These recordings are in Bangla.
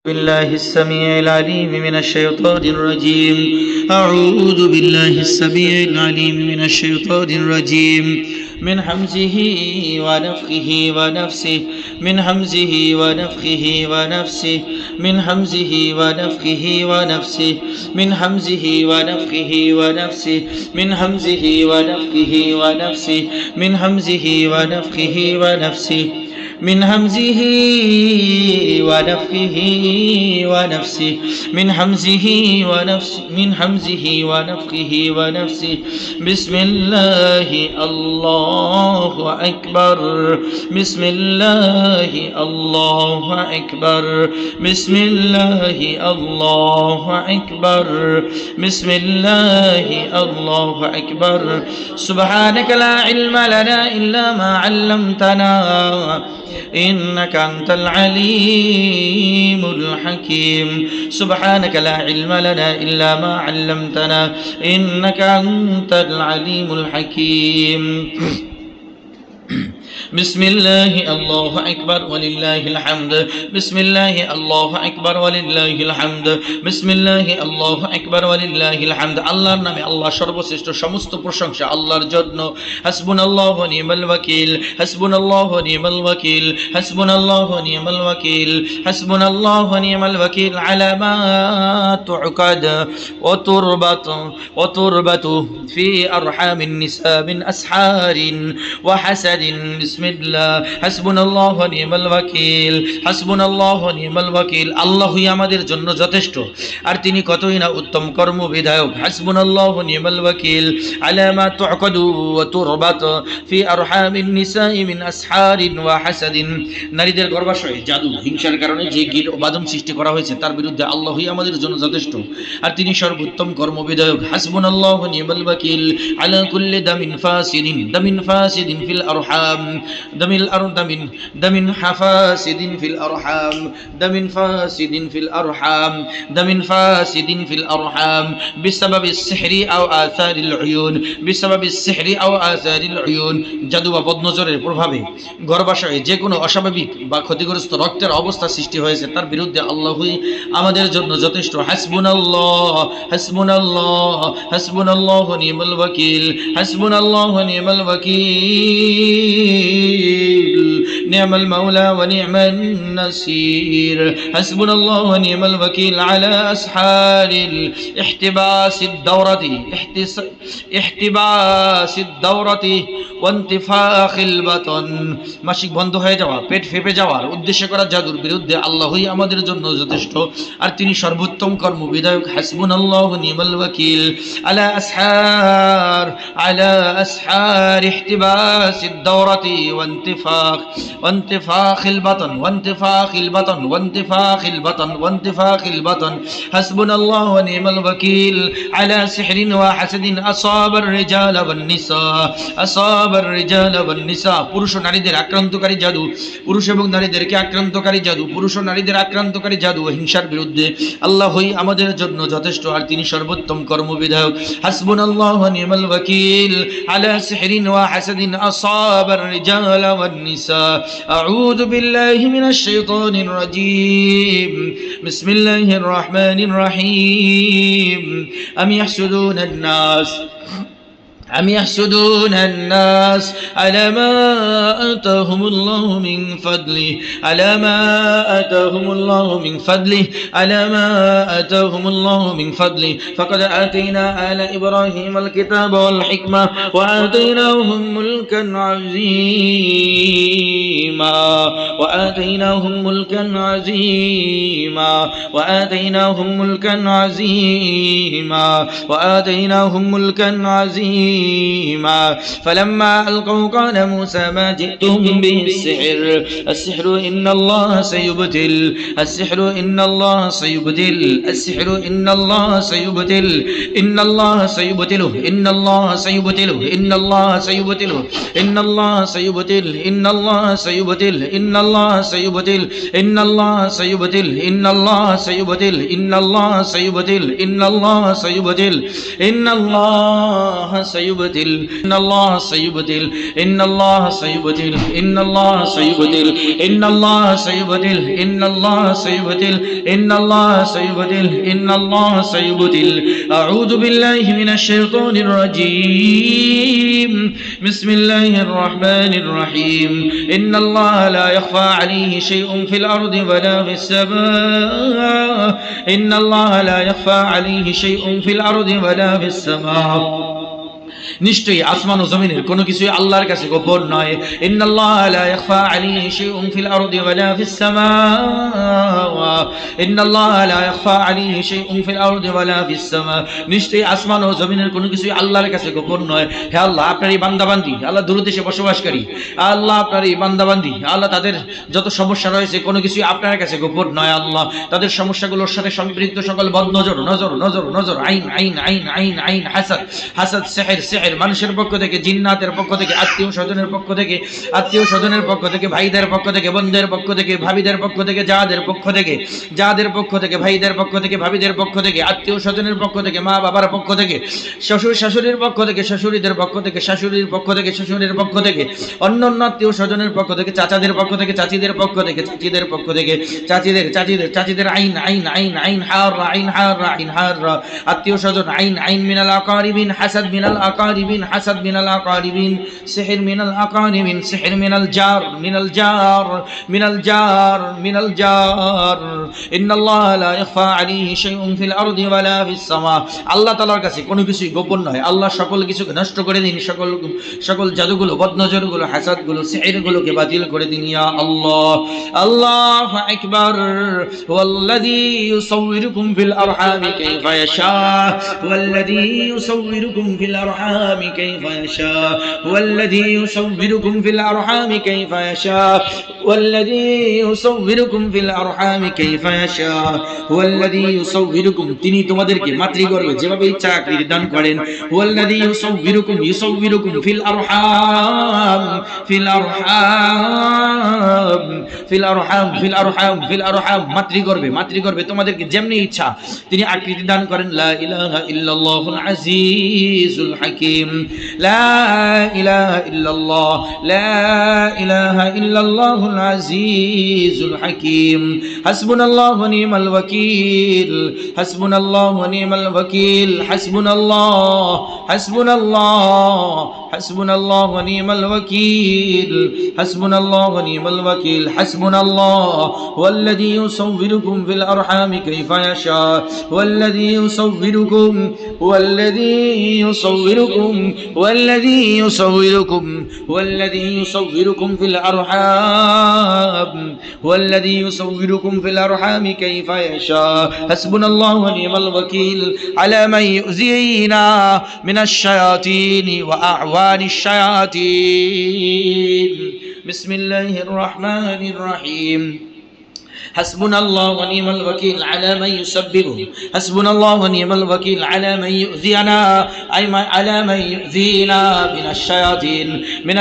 بالله السميع العليم من الشيطان الرجيم. أعوذ بالله السميع العليم من الشيطان الرجيم من همزه ونفخه ونفسه من همزه ونفخه ونفسه من همزه ونفخه ونفسه من همزه ونفخه ونفسه من همزه ونفخه ونفسه من همزه ونفخه ونفسه من همزه ونفخه ونفسه من همزه ونفسه من همزه ونفخه ونفسه. بسم الله الله أكبر بسم الله الله أكبر بسم الله الله أكبر بسم الله الله أكبر. سبحانك لا علم لنا إلا ما علمتنا إنك أنت العليم الحكيم. سبحانك لا علم لنا إلا ما علمتنا إنك أنت العليم الحكيم. بسم الله الله أكبر ولله الحمد بسم الله الله أكبر ولله الحمد بسم الله الله أكبر ولله الحمد. আল্লাহর নামে আল্লাহ সর্বশ্রেষ্ঠ, সমস্ত প্রশংসা আল্লাহর জন্য। হাসবুনাল্লাহু ওয়া নি'মাল ওয়াকিল হাসবুনাল্লাহু ওয়া নি'মাল ওয়াকিল হাসবুনাল্লাহু ওয়া নি'মাল ওয়াকিল হাসবুনাল্লাহু ওয়া নি'মাল ওয়াকিল আলা মা তু'কাদ ওয়া তুরবাতু ফি আরহামিন নিসা মিন আসহারিন ওয়া হাসাদিন। বিসমিল্লাহ হাসবুনাল্লাহু ওয়া নি'মাল ওয়াকিল হাসবুনাল্লাহু ওয়া নি'মাল ওয়াকিল। আল্লাহই আমাদের জন্য যথেষ্ট আর তিনি কতই না উত্তম কর্ম বিধায়ক। হাসবুনাল্লাহু ওয়া নি'মাল ওয়াকিল আলা মা তু'কাদু ওয়া তুরবাত ফি আরহামিন নিসাই মিন আসহারিন ওয়া হাসাদিন। নারীদের গর্ভাশয়ে জাদু, হিংসার কারণে যে গিল ও বাদন সৃষ্টি করা হয়েছে তার বিরুদ্ধে আল্লাহই আমাদের জন্য যথেষ্ট আর তিনি সর্বোত্তম কর্ম বিধায়ক। হাসবুনাল্লাহু ওয়া নি'মাল ওয়াকিল আলা কুল্লি দামিন ফাসিদিন ফিল আরহাম دم حفاسد في الأرحام دم فاسد في الأرحام دم فاسد في الأرحام بسبب السحر أو آثار العيون بسبب السحر أو آثار العيون। জাদু বা বদনজরের প্রভাবে গর্ভাশয়ে যে কোনো অস্বাভাবিক বা ক্ষতিগ্রস্ত রক্তের অবস্থা সৃষ্টি হয়েছে তার বিরুদ্ধে আল্লাহই আমাদের জন্য যথেষ্ট। হাসবুনাল্লাহ হাসবুনাল্লাহ হাসবুনাল্লাহু ওয়া নি'মাল ওয়াকিল হাসবুনাল্লাহু ওয়া নি'মাল ওয়াকিল نعم المولى ونعم النصير. حسبنا الله ونعم الوكيل على أسحار الاحتباس الدورة وانتفاخ البطن। মাসিক বন্ধ হয়ে যাওয়া, পেট ফেপে যাওয়ার উদ্দেশ্য করা জাদুর বিরুদ্ধে আল্লাহই আমাদের জন্য যথেষ্ট আর তিনি সর্বোত্তম কর্ম বিধায়ক। হাসবুনাল্লাহু ওয়া নি'মাল ওয়াকিল আলা আসহার احتباس الدورة وانتفاخ البطن وانتفاخ البطن. حسبنا الله ونعم الوكيل على سحر وحسد أصاب الرجال والنساء পুরুষ ও নারীদের আক্রান্তকারী জাদু, পুরুষ এবং নারীদেরকে আক্রান্তকারী জাদু, পুরুষ ও নারীদের আক্রান্তকারী জাদু ও হিংসার বিরুদ্ধে আল্লাহই আমাদের জন্য যথেষ্ট আর তিনি সর্বোত্তম কর্মবিধায়ক। হাসবুনাল্লাহু ওয়া নি'মাল ওয়াকিল আলা সিহরিন ওয়া হাসাদিন আসাবার রিজাল ওয়ান নিসা। أعوذ بالله من الشيطان الرجيم. بسم الله الرحمن الرحيم. أم يحسدون الناس على ما آتاهم الله من فضله فقد آتينا آل إبراهيم الكتاب والحكمة وآتيناهم ملكا عظيما فلما ألقوا قال موسى ما جئتم به السحر إن الله سيبطل السحر إن الله سيبطله إن الله سيبطل سيبدل إن الله سيبدل إن الله سيبدل إن الله سيبدل إن الله سيبدل إن الله سيبدل إن الله سيبدل إن الله سيبدل أعوذ بالله من الشيطان الرجيم بسم الله الرحمن الرحيم إن الله لا يخفى عليه شيء في الأرض ولا في السماء إن الله لا يخفى عليه شيء في الأرض ولا في السماء নিশ্চয়ই আসমান ও জমিনের কোনো কিছুই আল্লাহর কাছে গোপন নয় ইন্নাল্লাহা লা ইয়াখফা আলাইহি শাইউন ফিল আরদি ওয়ালা ফিস সামা ইন্নাল্লাহা লা ইয়াখফা আলাইহি শাইউন ফিল আরদি ওয়ালা ফিস সামা নিশ্চয়ই আসমান ও জমিনের কোনো কিছুই আল্লাহর কাছে গোপন নয় হে আল্লাহ আপনার এই বান্দাবান্দি আল্লাহ দূর দেশে বসবাসকারী আল্লাহ আপনার এই বান্দাবান্দি আল্লাহ তাদের যত সমস্যা রয়েছে কোনো কিছুই আপনার কাছে গোপন নয় আল্লাহ তাদের সমস্যাগুলোর সাথে সম্পৃক্ত সকল বদ নজর নজর নজর নজর আইন আইন আইন আইন আইন হাসাদ হাসাদ সিহর মানুষের পক্ষ থেকে জিন্নাতের পক্ষ থেকে আত্মীয় স্বজনের পক্ষ থেকে ভাইদের পক্ষ থেকে বোনদের পক্ষ থেকে ভাবিদের পক্ষ থেকে যাদের পক্ষ থেকে ভাইদের পক্ষ থেকে ভাবিদের পক্ষ থেকে আত্মীয় স্বজনের পক্ষ থেকে মা বাবার পক্ষ থেকে শ্বশুর শাশুড়ির পক্ষ থেকে শাশুড়িদের পক্ষ থেকে শাশুড়ির পক্ষ থেকে শ্বশুরের পক্ষ থেকে অন্য আত্মীয় স্বজনের পক্ষ থেকে চাচাদের পক্ষ থেকে চাচিদের পক্ষ থেকে চাচিদের পক্ষ থেকে চাচিদের আইন আইন আইন আইন হার আইন হার আইন হার আত্মীয় স্বজন আইন আইন মিনাল আকারিবিন হাসাদ মিনাল আকারিবিন حسد من الأقاربين سحر من الأقاربين سحر من الجار من الجار من الجار من الجار إن الله لا يخفى عليه شيء في الأرض ولا في السماء আল্লাহ তাআলার কাছে কোনো কিছুই গোপন নয় আল্লাহ সকল কিছুকে নষ্ট করে দিন সকল জাদুগুলো বদনজরগুলো হাসাদগুলো সিহরগুলোকে বাতিল করে দিন ইয়া আল্লাহ আল্লাহু আকবার ওয়াল্লাযী ইউসাউবিরুকুম ফিল আরহামি কাইফা ইয়াশা ওয়াল্লাযী ইউসাউবিরুকুম ফিল আরহামি كيف يشاء والذي يصوركم في الأرحام كيف يشاء والذي يصوركم في الأرحام كيف يشاء والذي يصوركم তিনি তোমাদেরকে মাতৃগর্ভে যেভাবে ইচ্ছা আকৃতি দান করেন والذي يصوركم في الأرحام في الأرحام في الأرحام في الأرحام في الأرحام মাতৃগর্ভে তোমাদেরকে যেমনি ইচ্ছা তিনি আকৃতি দান করেন লা ইলাহা ইল্লাল্লাহুল আজিজুল হাকীম لا إله إلا الله لا إله إلا الله العزيز الحكيم حسبنا الله ونعم الوكيل حسبنا الله ونعم الوكيل حسبنا الله حسبنا الله حسبنا الله ونعم الوكيل حسبنا الله ونعم الوكيل حسبنا الله والذي يصوركم في الأرحام كيف يشاء والذي يصوركم والذي يصوركم في الأرحام والذي يصوركم في الأرحام كيف يشاء حسبنا الله ونعم الوكيل على من يؤذينا من الشياطين وأعوان الشياطين بسم الله الرحمن الرحيم حسبنا الله ونعم الوكيل على من يسببه حسبنا الله ونعم الوكيل على من يؤذينا أي على من يؤذينا من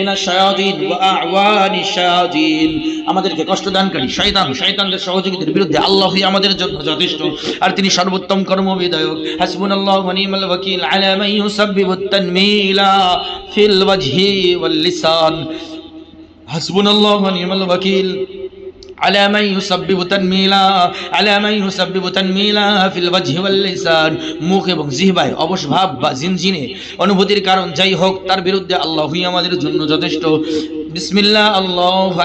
الشياطين وأعوان الشياطين আমাদেরকে কষ্ট দানকারী শয়তানদের সহযোগীদের বিরুদ্ধে আল্লাহই আমাদের জন্য যথেষ্ট আর তিনি সর্বোত্তম কর্মবিধায়ক হাসবুনাল্লাহু ওয়া নি'মাল ওয়াকিল আলা মান ইউসাব্বিবুত তানমিলা ফিল ওয়াজহি ওয়াল লিসান হাসবুনাল্লাহু ওয়া নি'মাল ওয়াকিল على من يسبب تنميلا في الوجه واللسان মুখ এবং জিহ্বায় অবশ ভাব বা জিনজিনে অনুভূতির কারণ যাই হোক তার বিরুদ্ধে আল্লাহই আমাদের জন্য যথেষ্ট বিসমিল্লাহ আল্লাহু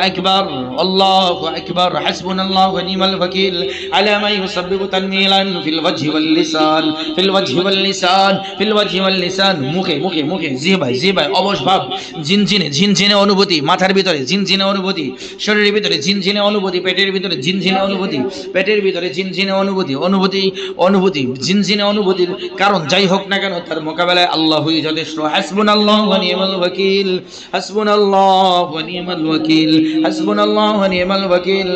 আকবার হাসবুনাল্লাহু ওয়া নি'মাল ওয়াকিল আলা মান ইউসাব্বিবু তানমিলান ফিল ওয়াজহি ওয়াল লিসান মুখে জিহ্বায় অবশ ভাব জিনজিনে অনুভূতি মাথার ভিতরে জিনজিনে অনুভূতি শরীরের ভিতরে জিনজিনে অনুভূতি পেটের ভিতরে জিনজিনে অনুভূতি পেটের ভিতরে জিনজিনে অনুভূতি জিনজিনে অনুভূতির কারণ যাই হোক না কেন তার মোকাবেলায় আল্লাহই যথেষ্ট হাসবুনাল্লাহু ওয়া নি'মাল ওয়াকিল হাসবুনাল্লাহু ওয়া নি'মাল ওয়াকিল হাসবুনাল্লাহু ওয়া নি'মাল ওয়াকিল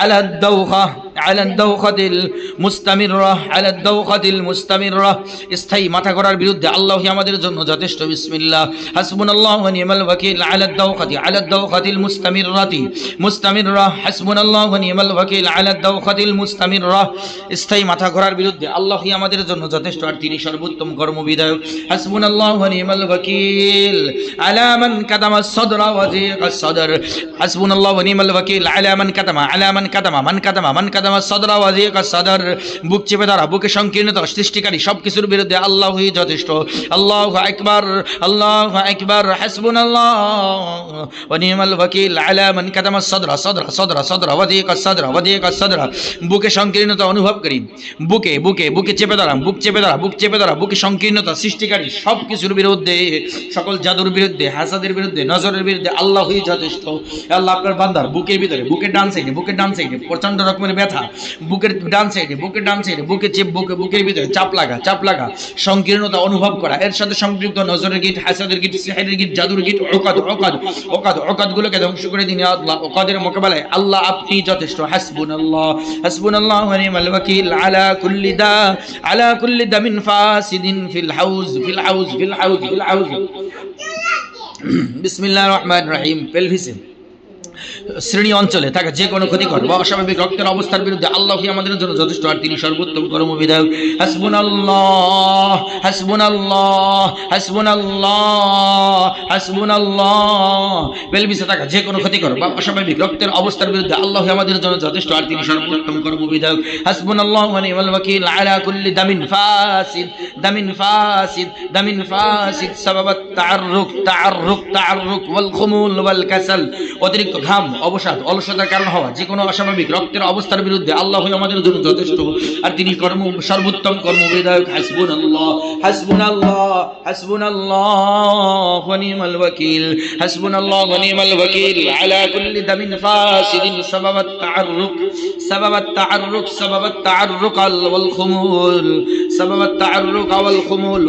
আলা আদ-দাওখা আলা দাওখাতিল মুস্তামিররাহ আলা দাওখাতিল মুস্তামিররাহ স্থায়ী মাথা ঘোরার বিরুদ্ধে আল্লাহই আমাদের জন্য যথেষ্ট বিসমিল্লাহ হাসবুনাল্লাহু ওয়া নি'মাল ওয়াকিল আলা দাওখাতিল মুস্তামিররাতি মুস্তামিররাহ হাসবুনাল্লাহু ওয়া নি'মাল ওয়াকিল আলা দাওখাতিল মুস্তামিররাহ স্থায়ী মাথা ঘোরার বিরুদ্ধে আল্লাহই আমাদের জন্য যথেষ্ট আর তিনি সর্বোত্তম কর্মবিধায়ক হাসবুনাল্লাহু ওয়া নি'মাল ওয়াকিল আলা মান কাদামা সাদরা ওয়া যিকাস সাদর হাসবুনাল্লাহু ওয়া নি'মাল ওয়াকিল আলা মান কাদামা সাদরা ওয়া যিকাস সাদর বুক চেপে ধরা বুকে সংকীর্ণতা সৃষ্টিকারী সবকিছুর বিরুদ্ধে আল্লাহই যথেষ্ট আল্লাহু আকবার হাসবুনাল্লাহু ওয়া নি'মাল ওয়াকিল আলা মান কাদামা সাদরা ওয়া যিকাস সাদরা বুকে সংকীর্ণতা অনুভব করি বুকে চেপে ধরা বুকে সংকীর্ণতা সৃষ্টিকারী সবকিছুর বিরুদ্ধে সকল জাদুর বিরুদ্ধে হাসাদের বিরুদ্ধে নজরের বিরুদ্ধে আল্লাহই যথেষ্ট আল্লাহ আপনার বান্দার বুকের ভিতরে বুকের ডান সাইডে প্রচন্ড রকমের ব্যথা বুকের ডান সাইডে বুকের ভিতরে চাপ লাগা সংকীর্ণতা অনুভব করা এর সাথে সম্পৃক্ত নজরের গিট হাসাদের গিট সিহরের গিট জাদুর গিট ওকাদ গুলোকে ধ্বংস করে দিন আল্লাহ ওকাদের মোকাবেলায় আল্লাহ আপনি যথেষ্ট হাসবুনাল্লাহু ওয়া নি'মাল ওয়াকিল আলা কুল্লি দামিন ফাসিদিন ফিল হাউজ বিসমিল্লাহির রহমানির রহিম পেলভিসে শ্রেণী অঞ্চলে থাকা যে কোনো ক্ষতিকর বা অস্বাভাবিক রক্তের অবস্থার বিরুদ্ধে আল্লাহই আমাদের জন্য যথেষ্ট আর তিনি সর্বোত্তম কর্মবিধায়ক হাসবুনাল্লাহ পেলভিসে থাকা যে কোনো ক্ষতিকর বা অস্বাভাবিক রক্তের অবস্থার বিরুদ্ধে আল্লাহই আমাদের জন্য যথেষ্ট আর তিনি সর্বোত্তম কর্মবিধায়ক হাসবুনাল্লাহু ওয়া নি'মাল ওয়াকিল আলা কুল্লি দামিন ফাসিদ সাবাবাত তাআররুক ওয়াল খুমুল ওয়াল কাসাল অতিরিক্ত ঘাম অবসাদ অলসতার কারণ হওয়া যে কোনো অস্বাভাবিক রক্তের অবস্থার বিরুদ্ধে আল্লাহই আমাদের জন্য যথেষ্ট আর তিনি সর্বোত্তম কর্মবিধায়ক হাসবুনাল্লাহু ওয়া নি'মাল ওয়াকিল আলা কুল্লি দামিন ফাসিদিন সাবাবাত তাআররুক ওয়াল খুমুল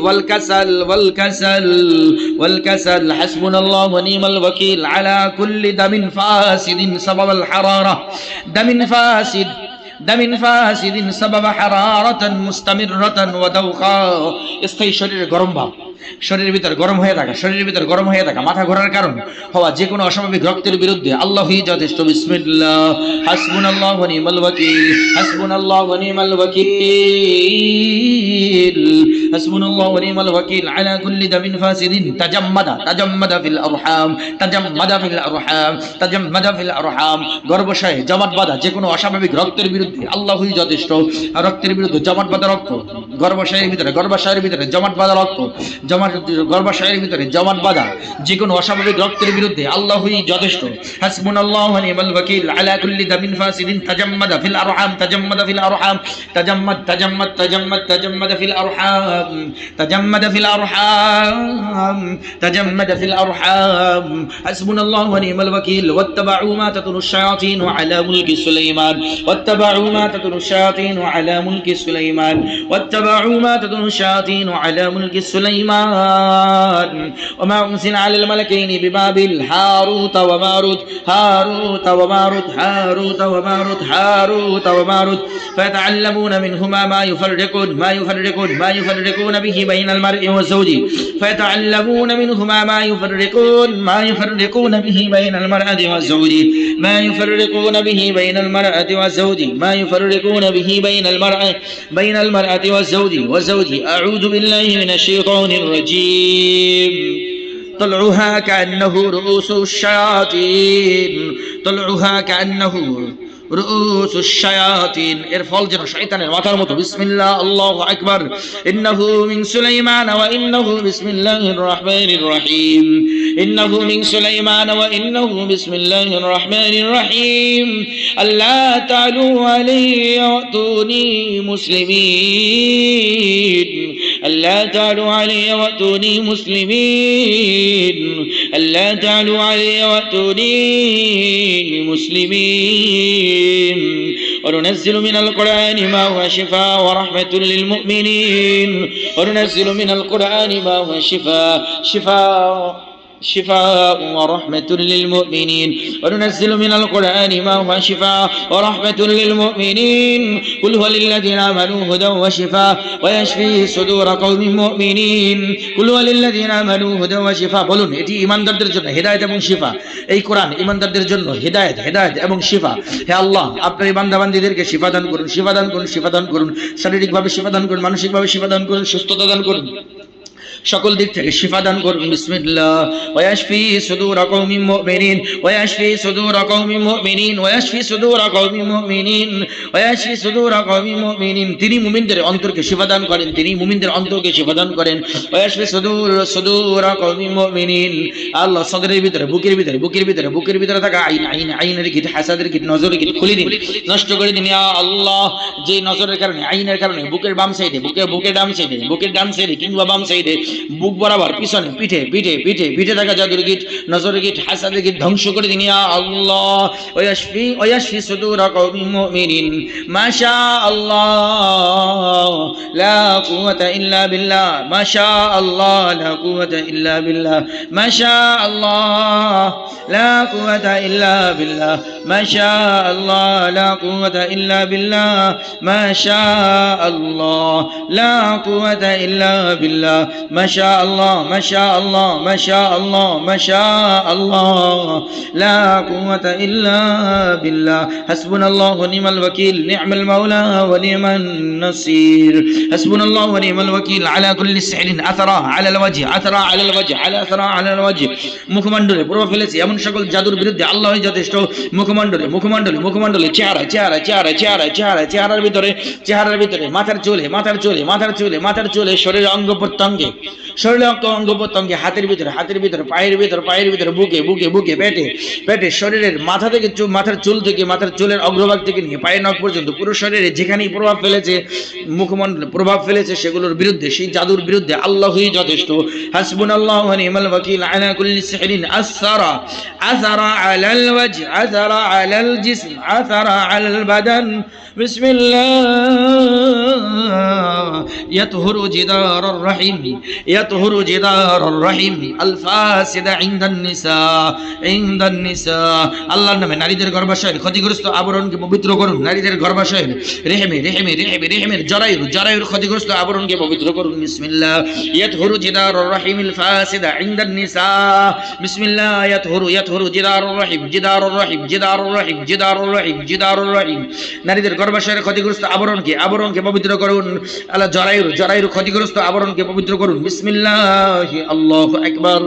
ওয়াল কাসাল হাসবুনাল্লাহু ওয়া নি'মাল ওয়াকিল আলা কুল্লি দামিন ফাসিদিন সাবাবাল হারারা দামিন ফাসিদিন সাবাবা হারারাতান মুস্তামিররাতান ওয়া দাওখা স্থায়ী শরীরের গরম ভাব শরীরের ভিতর গরম হয়ে থাকা মাথা ঘোরার কারণ হওয়া যে কোনো অস্বাভাবিক রক্তের বিরুদ্ধে আল্লাহই যথেষ্ট বিসমিল্লাহ হাসবুনাল্লাহু ওয়া নি'মাল ওয়াকিল আলা কুল্লি দামিন ফাসিদিন তাজাম্মাদা ফিল আরহাম গর্ভাশয়ে জমাট বাঁধা যে কোনো অস্বাভাবিক রক্তের বিরুদ্ধে আল্লাহই যথেষ্ট রক্তের বিরুদ্ধে জমাট বাঁধা রক্ত গর্ভাশয়ের ভিতরে জমাট বাঁধা রক্ত গর্ভাশয়ের ভিতরে জমাট বাঁধা যে কোনো অস্বাভাবিক রক্তের বিরুদ্ধে আল্লাহই যথেষ্ট হাসবুনাল্লাহু ওয়া নি'মাল ওয়াকিল আলা কুল্লি দামিন ফাসিদিন তাজাম্মাদা ফিল আরহাম হাসবুনাল্লাহু ওয়া নি'মাল ওয়াকিল ওয়াত্তাবাউ মা তাতুলু শায়াতিন আলা মুলকি সুলাইমান واتبعوا ما تتلو الشياطين على ملك سليمان وما أنزل على الملكين ببابل هاروت وماروت فيتعلمون منهما ما يفرقون به بين المرء وزوجه وزوجه أعوذ بالله من الشيطان الرجيم طلعها كأنه رؤوس الشياطين إرفال جن شيطان المطر مطر بسم الله الله أكبر إنه من سليمان وإنه بسم الله الرحمن الرحيم ألا تعلوا علي وأتوني مسلمين وننزل من القرآن ما هو شفاء ورحمة للمؤمنين شفاء ورحمة للمؤمنين وننزل من القرآن ما هو شفاء ورحمة للمؤمنين قل هو للذين آمنوا هدى وشفاء ويشفي صدور قوم مؤمنين قل هو للذين آمنوا هدى وشفاء বলুন এটি ঈমানদারদের জন্য হেদায়েত এবং শিফা এই কোরআন ঈমানদারদের জন্য হেদায়েত এবং শিফা হে আল্লাহ আপনার এই বান্দাবান্দীদেরকে শিফা দান করুন শিফা দান করুন শিফা দান করুন শারীরিকভাবে শিফা দান করুন মানসিকভাবে শিফা দান করুন সুস্থতা দান করুন সকল দিক থেকে শিফা দান করুন বিসমিল্লাহ ওয়াশফি সুদূর কওমিন মুমিনিন ওয়াশফি সুদূর কওমিন মুমিনিন ওয়াশফি সুদূর কওমিন মুমিনিন ওয়াশফি সুদূর কওমিন মুমিনিন তিনি মুমিনদের অন্তরকে শিফা দান করেন তিনি মুমিনদের অন্তরকে শিফা দান করেন ওয়াশফি সুদূর কওমিন মুমিনিন আল্লাহ সদরের ভিতরে বুকের ভিতরে থাকা আইনের গিট হাসাদের গিট নজরের গিট খুলে দিন নষ্ট করে দিন ইয়া আল্লাহ যে নজরের কারণে আইনের কারণে বুকের বাম সাইডে বুকের ডান সাইডে বুকের ডান সাইডে কিংবা বাম সাইডে বুক বরাবর পিছনে পিঠে থাকা জাদুর গিট নজরের গিট হাসাদের গিট ধ্বংস করে দিন ইয়া আল্লাহ ওয়াশফি সুদূর কওমিন মুমিনিন মাশা আল্লাহ লা কুওয়াতা ইল্লা বিল্লাহ মাশা আল্লাহ লা কুওয়াতা ইল্লা বিল্লাহ মাশা আল্লাহ লা কুওয়াতা ইল্লা বিল্লাহ মাশা আল্লাহ লা কুওয়াতা ইল্লা বিল্লাহ মাশা আল্লাহ লা কুওয়াতা ইল্লা বিল্লাহ ما شاء الله ما شاء الله ما شاء الله ما شاء الله لا قوة إلا بالله حسبنا الله ونعم الوكيل نعم المولى ونعم النصير حسبنا الله ونعم الوكيل على كل سحر أثرى على الوجه أثرى على الوجه أثرى على الوجه মুখমণ্ডলে পুরো ফেলেছে এমন সকল জাদুর বিরুদ্ধে আল্লাহই যথেষ্ট মুখমণ্ডলে চেহারার ভিতরে মাথার চুলে শরীরের অঙ্গ প্রত্যঙ্গে অঙ্গ প্রত্যঙ্গে হাতের ভিতরে পায়ের ভিতরে বুকে পেটে শরীরের মাথার চুল থেকে মাথার চুলের অগ্রভাগ থেকে নিয়ে পায়ের নখ পর্যন্ত পুরো শরীরে যেখানেই প্রভাব ফেলেছে মুখমণ্ডলে প্রভাব ফেলেছে সেগুলোর বিরুদ্ধে সেই জাদুর বিরুদ্ধে আল্লাহই যথেষ্ট হাসবুনাল্লাহু ওয়া নি'মাল ওয়াকিল আলা কুল্লি সিহরিন আসারা আলাল ওয়াজহ আসারা আলাল জিসম আসারা আলাল বাদান বিসমিল্লাহ يطهر جدار الرحم الفاسد عند النساء আল্লাহর নামে নারীদের গর্ভাশয়ের ক্ষতিগ্রস্ত আবরণকে পবিত্র করুন নারীদের গর্ভাশয়ের রেহেমের জরায়ুর ক্ষতিগ্রস্ত আবরণকে পবিত্র করুন বিসমিল্লাহ ইয়াতহুরু জিদারুর রাহিমিল ফাসিদা ইনদান নিসা বিসমিল্লাহ ইয়াতহুরু জিদারুর রাহিম নারীদের গর্ভাশয়ের ক্ষতিগ্রস্ত আবরণকে পবিত্র করুন আল্লাহ জরায়ুর ক্ষতিগ্রস্ত আবরণকে পবিত্র করুন বিসমিল্লাহ আল্লাহু আকবার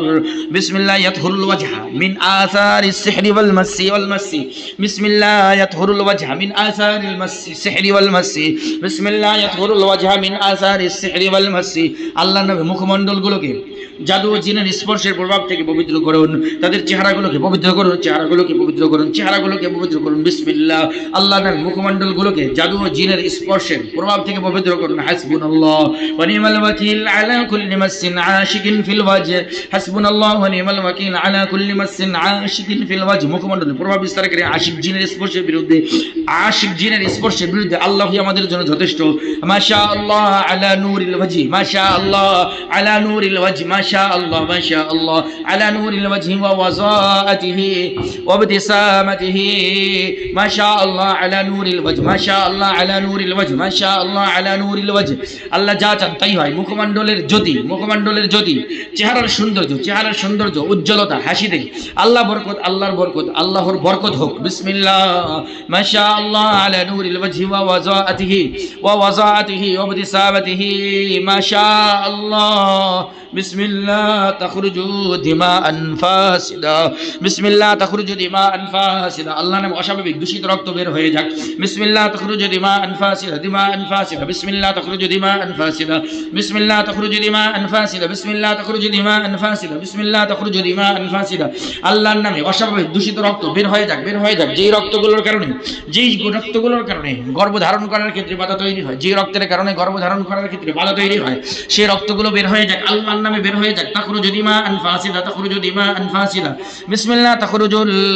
বিসমিল্লাহ ইয়াতহুরুল ওয়াজহা মিন আসারিস সিহরি ওয়াল মাসি বিসমিল্লাহ ইয়াতহুরুল ওয়াজহা মিন আসারিল সিহরি ওয়াল মাসি বিসমিল্লাহ ইয়াতহুরুল ওয়াজহা মিন আসারিস সিহরি ওয়াল মাসি আল্লাহর নামে মুখমণ্ডলগুলোকে জাদু ও জিনের স্পর্শের প্রভাব থেকে পবিত্র করুন তাদের চেহারাগুলোকে পবিত্র করুন বিসমিল্লাহ আল্লাহর নামে মুখমণ্ডলগুলোকে জাদু ও জিনের স্পর্শের প্রভাব থেকে পবিত্র করুন হাসবুনাল্লাহ ওয়া নি'মাল ওয়াকিল আলা কুল্লি মাসিন আশিকিন ফিল ওয়াজহ হাসবুনাল্লাহ ওয়া নি'মাল ওয়াকিল আলা কুল্লি মাসিন আশিকিন ফিল ওয়াজহ মুখমণ্ডলে প্রভাব বিস্তারকারী আশিক জিনের স্পর্শের বিরুদ্ধে আল্লাহই আমাদের জন্য যথেষ্ট মাশাআল্লাহ আলা নূরিল ওয়াজহ মাশাআল্লাহ আলা নূরিল ওয়াজহ মাশাআল্লাহ আলা নূরিল ওয়াজহ ওয়া ওয়াযাআতিহি ওয়া ইবতিসামাতিহি মাশাআল্লাহ আলা নূরিল ওয়াজহ মাশাআল্লাহ আলা নূরিল ওয়াজহ মাশাআল্লাহ আলা নূরিল ওয়াজহ আল্লাহ যা চান তাই হয় মুখমণ্ডলের জ্যোতি চেহারার সৌন্দর্য উজ্জ্বলতা হাসিতে আল্লাহর বরকত হোক বিসমিল্লাহ মাশাআল্লাহ আলা নূরিল ওয়াজহি ওয়া ওয়াযাআতিহি ওয়া ইবতিসামাতিহি মাশাআল্লাহ বিসমিল্লাহ তাখরুজু দিমাআন ফাসিদা আল্লাহর নামে অস্বাভাবিক দূষিত রক্ত বের হয়ে যাক বিসমিল্লাহ তাখরুজু দিমাআন ফাসিদা বিসমিল্লাহ তাখরুজু দিমাআন ফাসিদা বিসমিল্লাহ তাখরুজু দিমাআন ফাসিদা বিসমিল্লাহ তাখরুজু দিমাআন ফাসিদা বিসমিল্লাহ তাখরুজু দিমাআন ফাসিদা আল্লাহর নামে অস্বাভাবিক দূষিত রক্ত বের হয়ে যাক যেই রক্তগুলোর কারণে গর্ভধারণ করার ক্ষেত্রে বাধা তৈরি হয় যেই রক্তের কারণে গর্ভধারণ করার ক্ষেত্রে বাধা তৈরি হয় সেই রক্তগুলো বের হয়ে যাক আল্লাহর নামে বের হয়ে যাক তাখরুজু দিমাআন ফাসিদা বিসমিল্লাহ তাখরুজু দিমাআন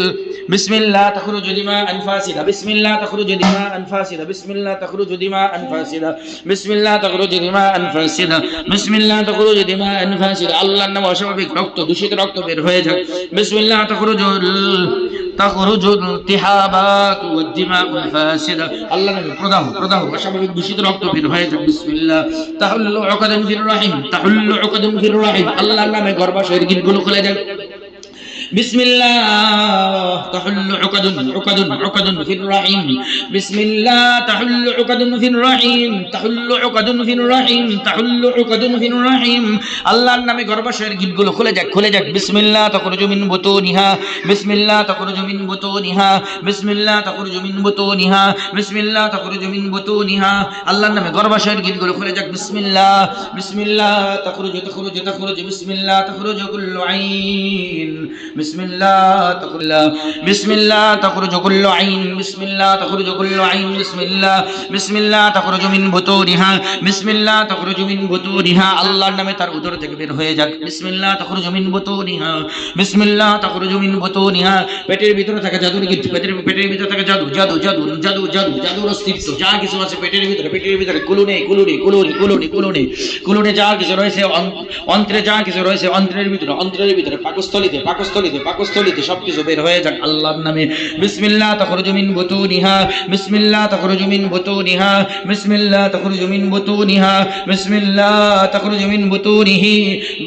ফাসিদা বিসমিল্লাহ তাখরুজু দিমাআন ফাসিদা বিসমিল্লাহ তাখরুজু দিমাআন ফাসিদা বিসমিল্লাহ তাখরুজু দিমাআন ফাসিদা বিসমিল্লাহ تخرج دماء فاسدة আল্লাহর নামে অস্বাভাবিক রক্ত দূষিত রক্ত বের হয়ে যায় বিসমিল্লাহ تخرج الالتهابات والدماء الفاسدة আল্লাহর নামে প্রদাহ অস্বাভাবিক দূষিত রক্ত বের হয়ে যায় বিসমিল্লাহ তাহুল্লু উকদান ফির রহিম তাহুল্লু উকদান ফির রহিম আল্লাহর নামে গর্ভাশয়ের গিঁটগুলো খুলে যায় بسم الله تحل عقد في الرحيم بسم الله تحل عقد في الرحيم تحل عقد في الرحيم تحل عقد في الرحيم আল্লাহর নামে গর্ভাশয়ের গিঁটগুলো খুলে যাক বিসমিল্লাহ তাখরুজু মিন বুতুনিহা বিসমিল্লাহ তাখরুজু মিন বুতুনিহা বিসমিল্লাহ তাখরুজু মিন বুতুনিহা বিসমিল্লাহ তাখরুজু মিন বুতুনিহা আল্লাহর নামে গর্ভাশয়ের গিঁটগুলো খুলে যাক বিসমিল্লাহ তাখরুজু বিসমিল্লাহ তাখরুজু কুল্লু আইন بسم الله تخرج كل عين بسم الله تخرج كل عين بسم الله تخرج من بطونها بسم الله تخرج من بطونها আল্লাহর নামে তার উদর থেকে বের হয়ে যাক বিসমিল্লাহ تخرج من بطونها بسم الله تخرج من بطونها পেটের ভিতরে থাকা জাদুর গিট পেটের ভিতরে থাকা জাদুর অস্তিত্ব যা কিছু আছে পেটের ভিতরে কুলুনে যা কিছু রয়েছে অন্ত্রে যা কিছু রয়েছে অন্ত্রের ভিতরে পাকস্থলিতে সবকিছু বের হয়ে যাক আল্লাহর নামে বিসমিল্লাহ তাখরুজু মিন বুতুনিহা বিসমিল্লাহ তাখরুজু মিন বুতুনিহা বিসমিল্লাহ তাখরুজু মিন বুতুনিহা বিসমিল্লাহ তাখরুজু মিন বুতুনিহি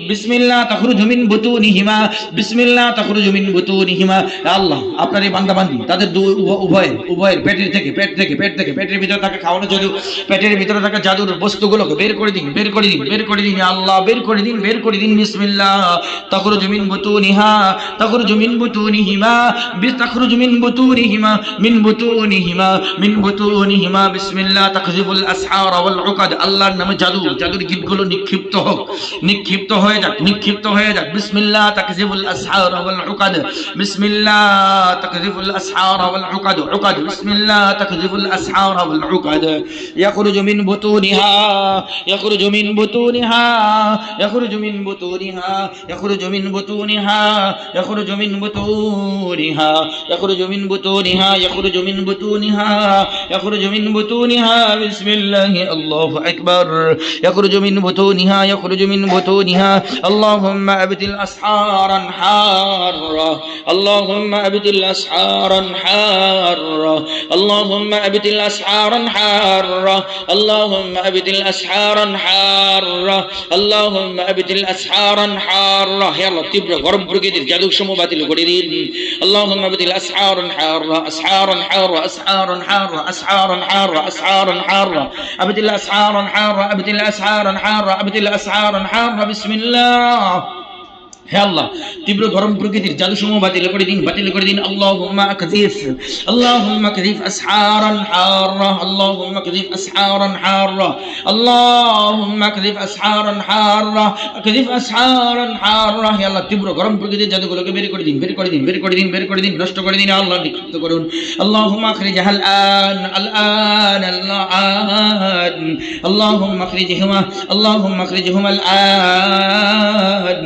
বিসমিল্লাহ তাখরুজু মিন বুতুনিহিমা বিসমিল্লাহ তাখরুজু মিন বুতুনিহিমা আল্লাহ আপনার এই বান্দাবান্দি তাদের উভয়ের পেট থেকে পেটের ভিতরে থাকা খাওয়ানো জাদু পেটের ভিতরে থাকা জাদুর বস্তুগুলোকে বের করে দিন আল্লাহ বের করে দিন বিসমিল্লাহ তাখরুজু মিন বুতুনিহা تخرج من بطونهما من بطونهما بسم الله تقذف الاسحار والعقد আল্লাহর নামে জাদুর গিটগুলো নিক্ষিপ্ত হয়ে যাক বিসমিল্লাহ তাকযিফুল আসহার ওয়াল উকাদ বিসমিল্লাহ তাকযিফুল আসহার ওয়াল উকাদ বিসমিল্লাহ তাকযিফুল আসহার ওয়াল উকাদ يخرج من بطونها يخرج من بطونها يخرج من بطونها يخرج من بطونها يخرج من بطونها يخرج من بطونها يخرج من بطونها يخرج من بطونها بسم الله الله أكبر يخرج من بطونها اللهم أبدل أسحارا حارة اللهم أبدل أسحارا حارة اللهم أبدل أسحارا حارة اللهم أبدل أسحارا حارة اللهم أبدل أسحارا حارة يلا تبرق গরম প্রকৃতির জাদু সমূহ বাতিল করে দিন اللهم ابدل اسحارا حارة اسحارا حارة اسحارا حارة اسحارا حارة اسحارا حارة ابدل اسحارا حارة ابدل اسحارا حارة ابدل اسحارا حارة بسم الله হে আল্লাহ তীব্র গরম প্রকৃতির জাদু সমূহ বাতিল করে দিন আল্লাহুম্মা কাযিফ আসহারান হাররা আল্লাহুম্মা কাযিফ আসহারান হাররা আল্লাহুম্মা কাযিফ আসহারান হাররা হে আল্লাহ তীব্র গরম প্রকৃতির জাদুগুলোকে বের করে দিন নষ্ট করে দিন আল্লাহ নিক্ষিপ্ত করুন আল্লাহুম্মা আখরিজহাল আন আল্লাহুম্মা আখরিজহুমা আল আন